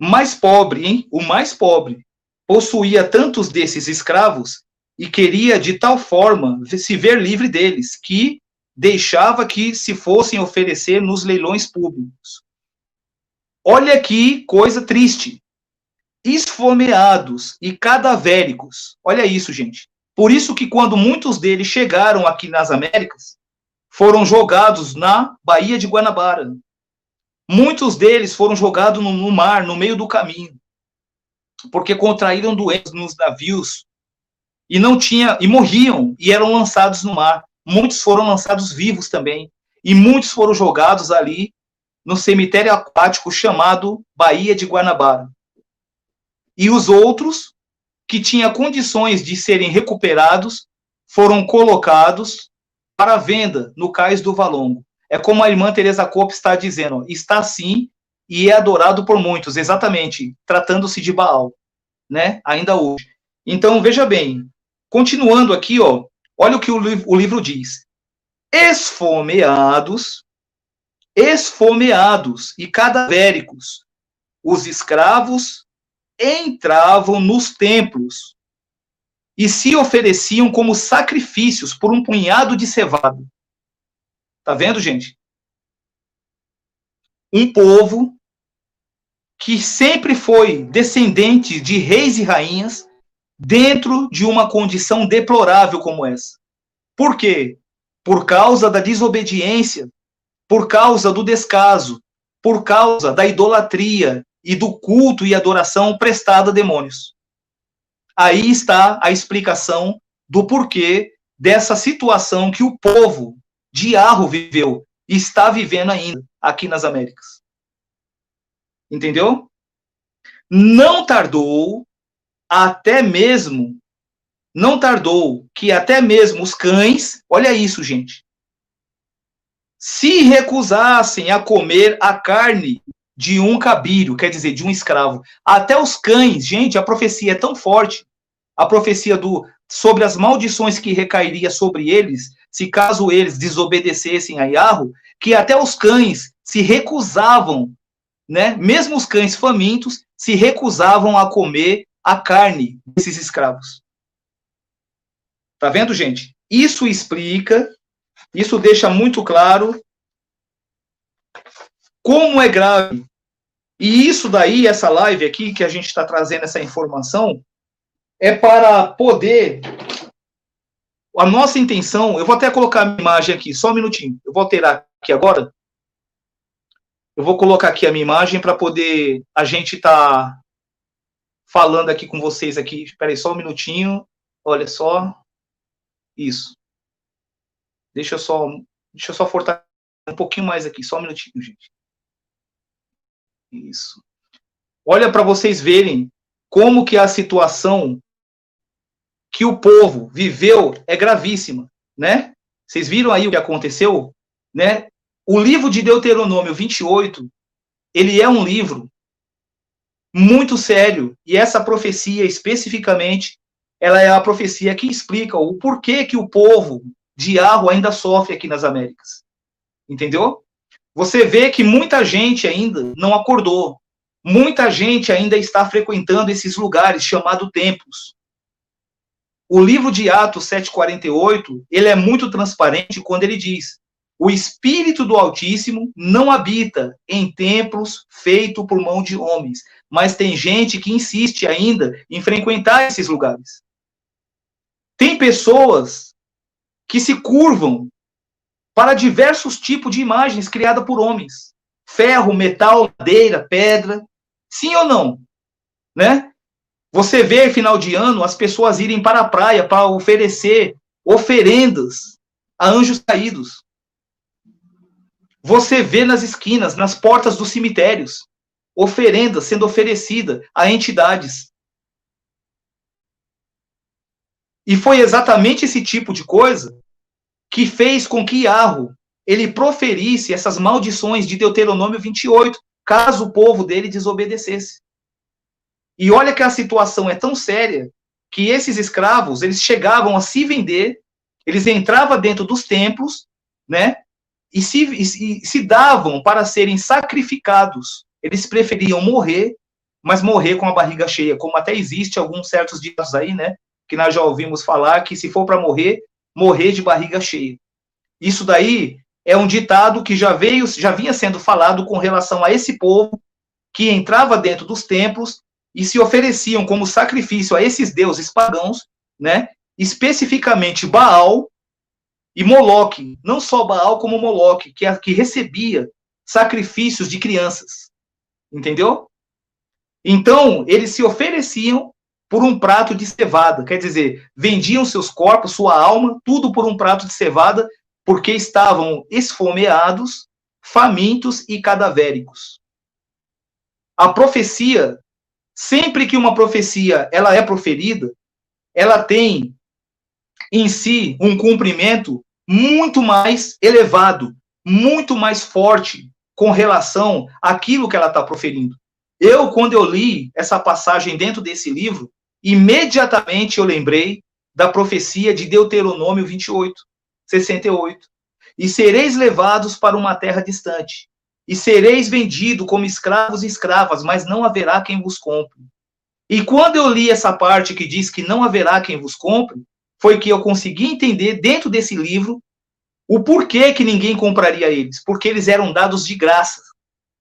mais pobre, hein? O mais pobre, possuía tantos desses escravos e queria de tal forma se ver livre deles, que deixava que se fossem oferecer nos leilões públicos. Olha que coisa triste. Esfomeados e cadavéricos. Olha isso, gente. Por isso que quando muitos deles chegaram aqui nas Américas, foram jogados na Baía de Guanabara. Muitos deles foram jogados no mar, no meio do caminho, porque contraíram doenças nos navios e morriam e eram lançados no mar. Muitos foram lançados vivos também, e muitos foram jogados ali no cemitério aquático chamado Baía de Guanabara. E os outros, que tinham condições de serem recuperados, foram colocados para venda no Cais do Valongo. É como a irmã Teresa Cope está dizendo, está sim e é adorado por muitos, exatamente, tratando-se de Baal, né? Ainda hoje. Então, veja bem, continuando aqui, ó, olha o que o livro diz. Esfomeados e cadavéricos, os escravos entravam nos templos e se ofereciam como sacrifícios por um punhado de cevada. Tá vendo, gente? Um povo que sempre foi descendente de reis e rainhas dentro de uma condição deplorável como essa. Por quê? Por causa da desobediência, por causa do descaso, por causa da idolatria e do culto e adoração prestada a demônios. Aí está a explicação do porquê dessa situação que o povo de Arro viveu e está vivendo ainda aqui nas Américas. Entendeu? Não tardou que até mesmo os cães, olha isso, gente, se recusassem a comer a carne de um cabírio, quer dizer, de um escravo. Até os cães, gente, a profecia é tão forte, a profecia sobre as maldições que recairia sobre eles, se caso eles desobedecessem a Yahweh, que até os cães se recusavam, né? Mesmo os cães famintos se recusavam a comer a carne desses escravos. Tá vendo, gente? Isso explica, isso deixa muito claro como é grave. E isso daí, essa live aqui, que a gente está trazendo essa informação, é para poder... A nossa intenção... Eu vou até colocar a minha imagem aqui, só um minutinho. Eu vou alterar aqui agora. Eu vou colocar aqui a minha imagem para poder a gente estar falando aqui com vocês aqui. Espera aí, só um minutinho. Olha só. Isso. Deixa eu só fortalecer um pouquinho mais aqui. Só um minutinho, gente. Isso. Olha para vocês verem como que a situação que o povo viveu é gravíssima, né? Vocês viram aí o que aconteceu, né? O livro de Deuteronômio 28, ele é um livro muito sério, e essa profecia especificamente, ela é a profecia que explica o porquê que o povo de Arro ainda sofre aqui nas Américas. Entendeu? Você vê que muita gente ainda não acordou. Muita gente ainda está frequentando esses lugares chamados templos. O livro de Atos 7,48, ele é muito transparente quando ele diz: o Espírito do Altíssimo não habita em templos feitos por mão de homens, mas tem gente que insiste ainda em frequentar esses lugares. Tem pessoas que se curvam para diversos tipos de imagens criadas por homens. Ferro, metal, madeira, pedra. Sim ou não? Né? Você vê, final de ano, as pessoas irem para a praia para oferecer oferendas a anjos caídos. Você vê nas esquinas, nas portas dos cemitérios, oferendas sendo oferecidas a entidades. E foi exatamente esse tipo de coisa que fez com que Yahweh, ele proferisse essas maldições de Deuteronômio 28, caso o povo dele desobedecesse. E olha que a situação é tão séria que esses escravos, eles chegavam a se vender, eles entravam dentro dos templos, né? E se davam para serem sacrificados. Eles preferiam morrer, mas morrer com a barriga cheia, como até existe alguns certos dias aí, né? Que nós já ouvimos falar que se for para morrer, morrer de barriga cheia. Isso daí é um ditado que já vinha sendo falado com relação a esse povo que entrava dentro dos templos e se ofereciam como sacrifício a esses deuses pagãos, né? Especificamente Baal e Moloque, não só Baal como Moloque, que recebia sacrifícios de crianças. Entendeu? Então, eles se ofereciam por um prato de cevada. Quer dizer, vendiam seus corpos, sua alma, tudo por um prato de cevada, porque estavam esfomeados, famintos e cadavéricos. A profecia, sempre que uma profecia ela é proferida, ela tem em si um cumprimento muito mais elevado, muito mais forte com relação àquilo que ela está proferindo. Quando eu li essa passagem dentro desse livro, imediatamente eu lembrei da profecia de Deuteronômio 28, 68. E sereis levados para uma terra distante, e sereis vendidos como escravos e escravas, mas não haverá quem vos compre. E quando eu li essa parte que diz que não haverá quem vos compre, foi que eu consegui entender dentro desse livro o porquê que ninguém compraria eles, porque eles eram dados de graça.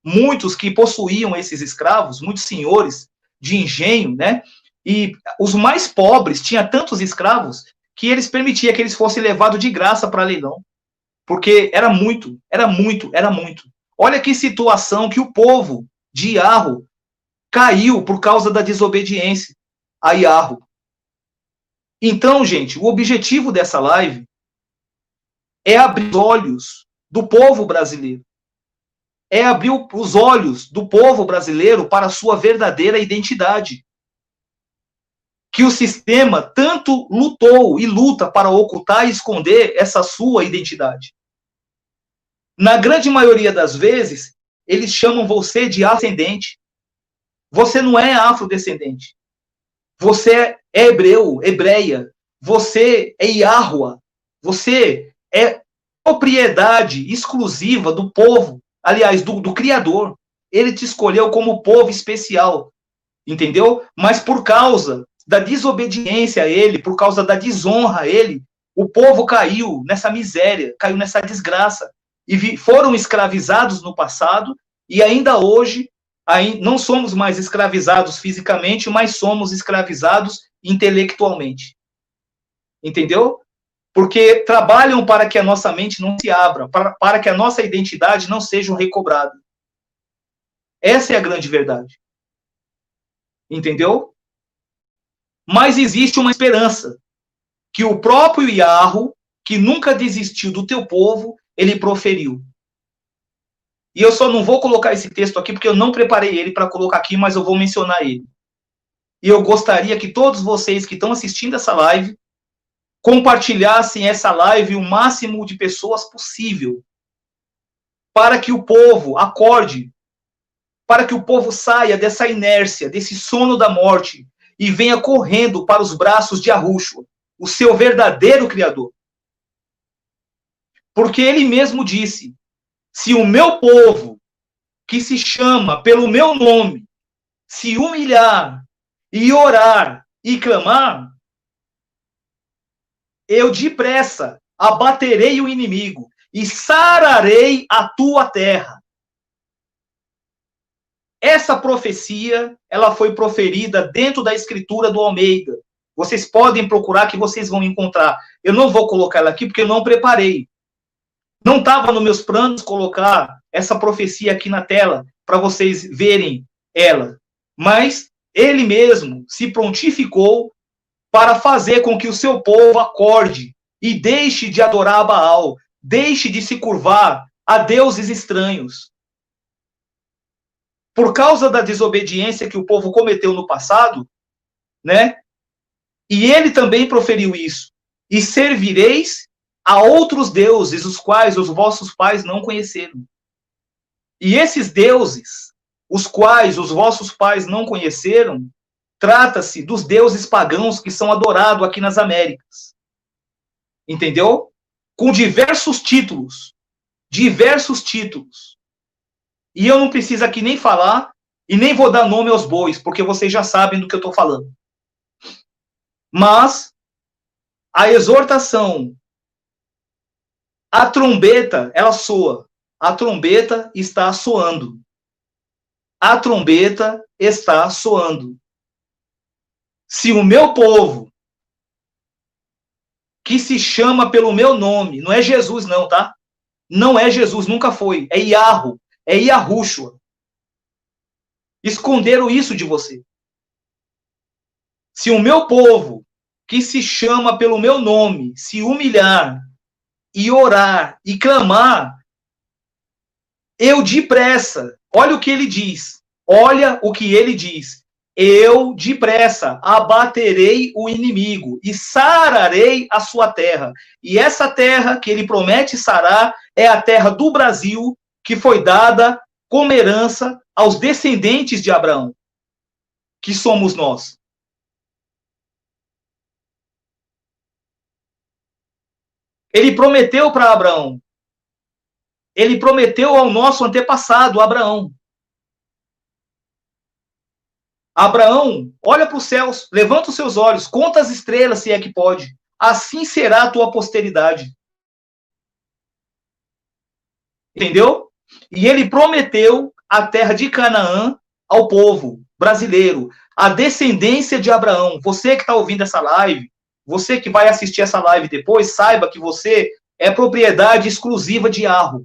Muitos que possuíam esses escravos, muitos senhores de engenho, né? E os mais pobres tinham tantos escravos que eles permitiam que eles fossem levados de graça para leilão. Porque era muito, era muito, era muito. Olha que situação que o povo de Iarro caiu por causa da desobediência a Iarro. Então, gente, o objetivo dessa live é abrir os olhos do povo brasileiro. É abrir os olhos do povo brasileiro para a sua verdadeira identidade. Que o sistema tanto lutou e luta para ocultar e esconder essa sua identidade. Na grande maioria das vezes, eles chamam você de afrodescendente. Você não é afrodescendente. Você é hebreu, hebreia. Você é Iahua. Você é propriedade exclusiva do povo, aliás, do Criador. Ele te escolheu como povo especial, entendeu? Mas por causa da desobediência a ele, por causa da desonra a ele, o povo caiu nessa miséria, caiu nessa desgraça. E foram escravizados no passado, e ainda hoje, não somos mais escravizados fisicamente, mas somos escravizados intelectualmente. Entendeu? Porque trabalham para que a nossa mente não se abra, para que a nossa identidade não seja recobrada. Essa é a grande verdade. Entendeu? Mas existe uma esperança, que o próprio Iarro, que nunca desistiu do teu povo, ele proferiu. E eu só não vou colocar esse texto aqui, porque eu não preparei ele para colocar aqui, mas eu vou mencionar ele. E eu gostaria que todos vocês que estão assistindo essa live, compartilhassem essa live o máximo de pessoas possível, para que o povo acorde, para que o povo saia dessa inércia, desse sono da morte, e venha correndo para os braços de Yahushua, o seu verdadeiro Criador. Porque ele mesmo disse, se o meu povo, que se chama pelo meu nome, se humilhar e orar e clamar, eu depressa abaterei o inimigo e sararei a tua terra. Essa profecia, ela foi proferida dentro da escritura do Almeida. Vocês podem procurar que vocês vão encontrar. Eu não vou colocar ela aqui porque eu não preparei. Não estava nos meus planos colocar essa profecia aqui na tela para vocês verem ela. Mas ele mesmo se prontificou para fazer com que o seu povo acorde e deixe de adorar Baal, deixe de se curvar a deuses estranhos. Por causa da desobediência que o povo cometeu no passado, né? E ele também proferiu isso. E servireis a outros deuses, os quais os vossos pais não conheceram. E esses deuses, os quais os vossos pais não conheceram, trata-se dos deuses pagãos que são adorados aqui nas Américas. Entendeu? Com diversos títulos. Diversos títulos. E eu não preciso aqui nem falar e nem vou dar nome aos bois, porque vocês já sabem do que eu estou falando. Mas a exortação, a trombeta, ela soa. A trombeta está soando. A trombeta está soando. Se o meu povo, que se chama pelo meu nome, não é Jesus não, tá? Não é Jesus, nunca foi. É Iarro. é Yahushua. Esconderam isso de você. Se o meu povo, que se chama pelo meu nome, se humilhar e orar e clamar, eu depressa, olha o que ele diz, olha o que ele diz, eu depressa abaterei o inimigo e sararei a sua terra. E essa terra que ele promete sarar é a terra do Brasil, que foi dada como herança aos descendentes de Abraão, que somos nós. Ele prometeu para Abraão. Ele prometeu ao nosso antepassado, Abraão. Abraão, olha para os céus, levanta os seus olhos, conta as estrelas, se é que pode. Assim será a tua posteridade. Entendeu? E ele prometeu a terra de Canaã ao povo brasileiro, a descendência de Abraão. Você que está ouvindo essa live, você que vai assistir essa live depois, saiba que você é propriedade exclusiva de Yahweh.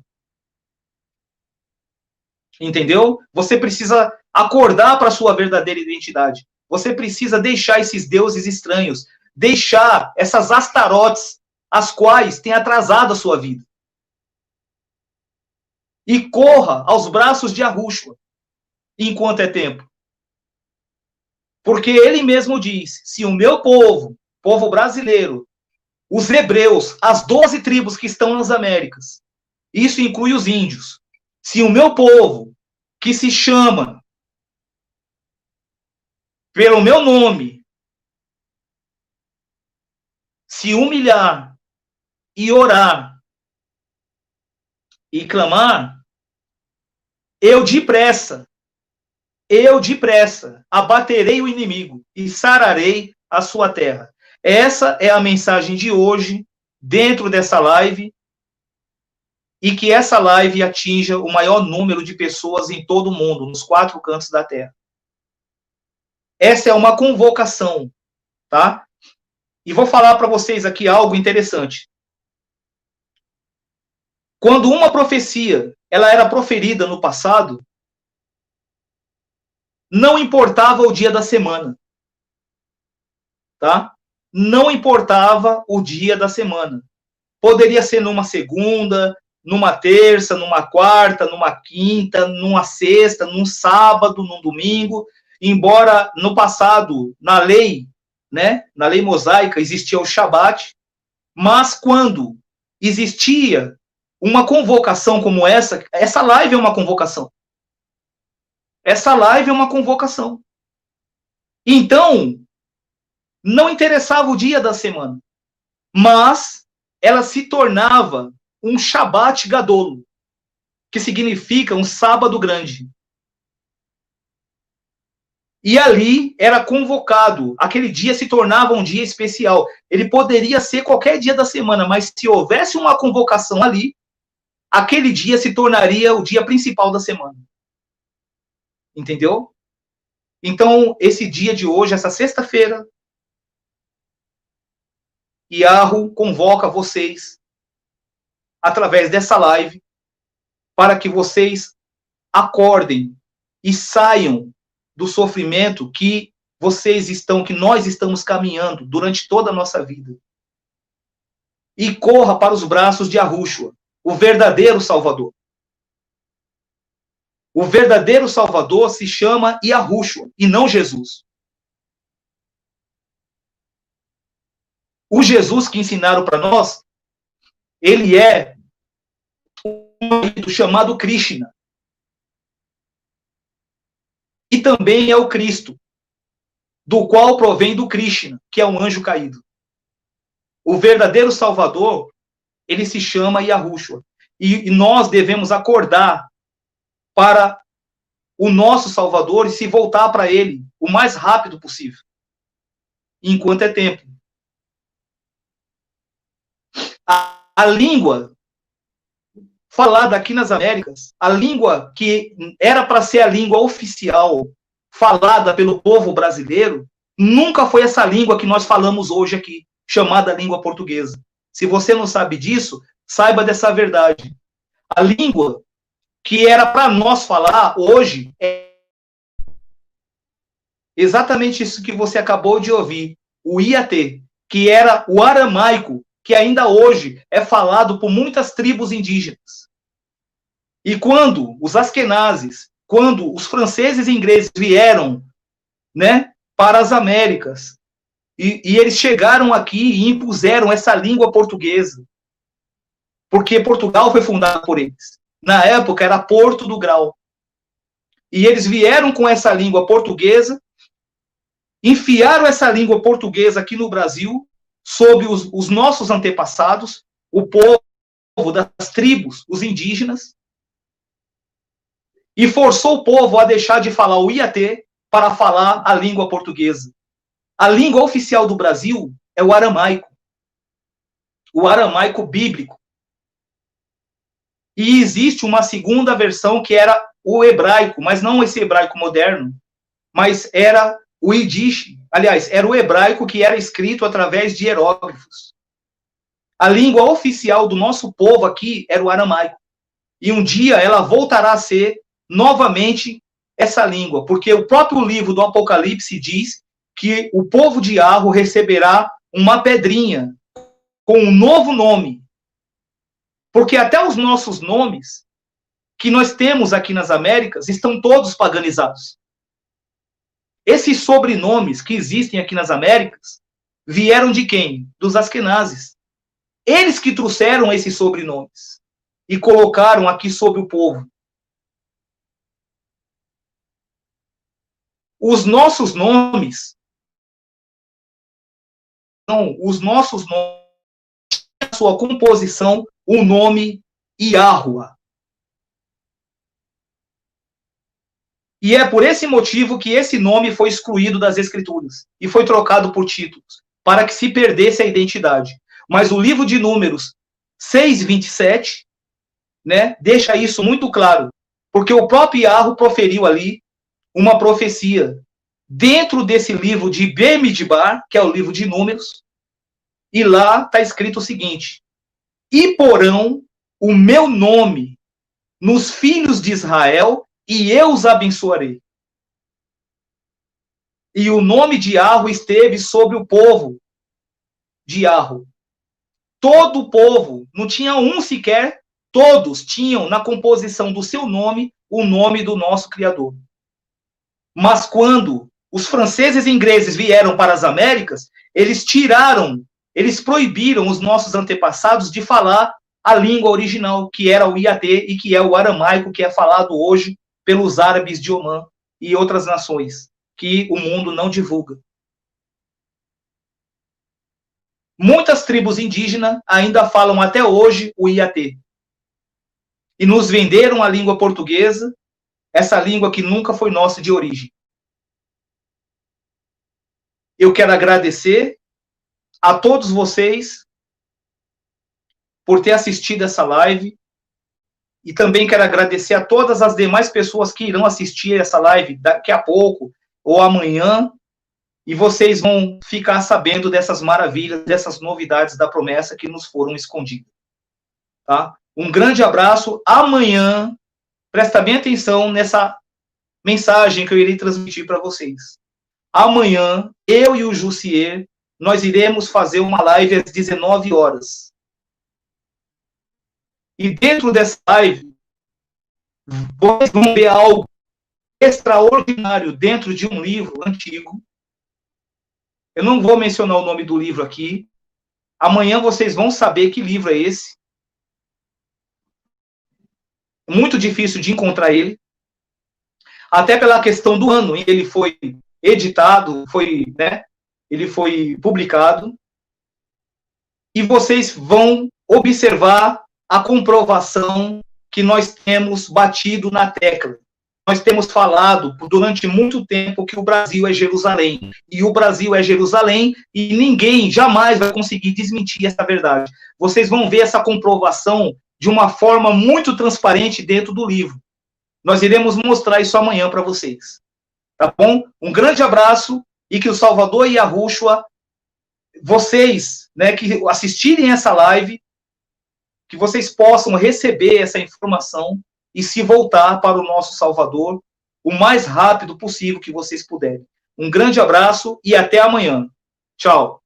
Entendeu? Você precisa acordar para a sua verdadeira identidade. Você precisa deixar esses deuses estranhos, deixar essas astarotes, as quais têm atrasado a sua vida. E corra aos braços de Yahushua, enquanto é tempo. Porque ele mesmo diz, se o meu povo, povo brasileiro, os hebreus, as 12 tribos que estão nas Américas, isso inclui os índios, se o meu povo, que se chama pelo meu nome, se humilhar e orar e clamar, eu depressa abaterei o inimigo e sararei a sua terra. Essa é a mensagem de hoje, dentro dessa live, e que essa live atinja o maior número de pessoas em todo o mundo, nos 4 cantos da terra. Essa é uma convocação, tá? E vou falar para vocês aqui algo interessante. Quando uma profecia, ela era proferida no passado, não importava o dia da semana, tá? Não importava o dia da semana. Poderia ser numa segunda, numa terça, numa quarta, numa quinta, numa sexta, num sábado, num domingo. Embora no passado, na lei, né, na lei mosaica, existia o Shabat, mas quando existia uma convocação como essa live é uma convocação. Essa live é uma convocação. Então, não interessava o dia da semana, mas ela se tornava um Shabat Gadol, que significa um sábado grande. E ali era convocado, aquele dia se tornava um dia especial. Ele poderia ser qualquer dia da semana, mas se houvesse uma convocação ali, aquele dia se tornaria o dia principal da semana. Entendeu? Então, esse dia de hoje, essa sexta-feira, Yahweh convoca vocês, através dessa live, para que vocês acordem e saiam do sofrimento que que nós estamos caminhando durante toda a nossa vida. E corra para os braços de Yahushua, o verdadeiro Salvador. O verdadeiro Salvador se chama Yahushua, e não Jesus. O Jesus que ensinaram para nós, ele é um chamado Krishna. E também é o Cristo, do qual provém do Krishna, que é um anjo caído. O verdadeiro Salvador, ele se chama Yahushua. E nós devemos acordar para o nosso Salvador e se voltar para ele o mais rápido possível, enquanto é tempo. A língua falada aqui nas Américas, a língua que era para ser a língua oficial falada pelo povo brasileiro, nunca foi essa língua que nós falamos hoje aqui, chamada língua portuguesa. Se você não sabe disso, saiba dessa verdade. A língua que era para nós falar hoje é exatamente isso que você acabou de ouvir, o IAT, que era o aramaico, que ainda hoje é falado por muitas tribos indígenas. E quando os askenazes, quando os franceses e ingleses vieram, né, para as Américas, e eles chegaram aqui e impuseram essa língua portuguesa, porque Portugal foi fundado por eles. Na época era Porto do Grau. E eles vieram com essa língua portuguesa, enfiaram essa língua portuguesa aqui no Brasil, sob os nossos antepassados, o povo das tribos, os indígenas, e forçou o povo a deixar de falar o IAT para falar a língua portuguesa. A língua oficial do Brasil é o aramaico bíblico. E existe uma segunda versão que era o hebraico, mas não esse hebraico moderno, mas era o Yiddish. Aliás, era o hebraico que era escrito através de hieróglifos. A língua oficial do nosso povo aqui era o aramaico. E um dia ela voltará a ser novamente essa língua, porque o próprio livro do Apocalipse diz que o povo de Arro receberá uma pedrinha com um novo nome. Porque até os nossos nomes que nós temos aqui nas Américas estão todos paganizados. Esses sobrenomes que existem aqui nas Américas vieram de quem? Dos askenazes. Eles que trouxeram esses sobrenomes e colocaram aqui sobre o povo. Os nossos nomes, a sua composição, o nome Iahua. E é por esse motivo que esse nome foi excluído das Escrituras e foi trocado por títulos, para que se perdesse a identidade. Mas o livro de Números 6:27, né, deixa isso muito claro, porque o próprio Iahua proferiu ali uma profecia dentro desse livro de Bemidbar, que é o livro de Números, e lá está escrito o seguinte: e porão o meu nome nos filhos de Israel, e eu os abençoarei. E o nome de Arro esteve sobre o povo de Arro. Todo o povo, não tinha um sequer, todos tinham na composição do seu nome o nome do nosso Criador. Mas quando os franceses e ingleses vieram para as Américas, eles proibiram os nossos antepassados de falar a língua original, que era o IAT e que é o aramaico, que é falado hoje pelos árabes de Omã e outras nações, que o mundo não divulga. Muitas tribos indígenas ainda falam até hoje o IAT. E nos venderam a língua portuguesa, essa língua que nunca foi nossa de origem. Eu quero agradecer a todos vocês por ter assistido essa live. E também quero agradecer a todas as demais pessoas que irão assistir essa live daqui a pouco ou amanhã. E vocês vão ficar sabendo dessas maravilhas, dessas novidades da promessa que nos foram escondidas. Tá? Um grande abraço. Amanhã, presta bem atenção nessa mensagem que eu irei transmitir para vocês. Amanhã, eu e o Jussier, nós iremos fazer uma live às 19 horas. E dentro dessa live, vocês vão ver algo extraordinário dentro de um livro antigo. Eu não vou mencionar o nome do livro aqui. Amanhã vocês vão saber que livro é esse. Muito difícil de encontrar ele. Até pela questão do ano em que ele foi editado, ele foi publicado. E vocês vão observar a comprovação que nós temos batido na tecla. Nós temos falado durante muito tempo que o Brasil é Jerusalém. E o Brasil é Jerusalém e ninguém jamais vai conseguir desmentir essa verdade. Vocês vão ver essa comprovação de uma forma muito transparente dentro do livro. Nós iremos mostrar isso amanhã para vocês. Tá bom? Um grande abraço e que o Salvador e Yahushua, vocês, né, que assistirem essa live, que vocês possam receber essa informação e se voltar para o nosso Salvador o mais rápido possível que vocês puderem. Um grande abraço e até amanhã. Tchau.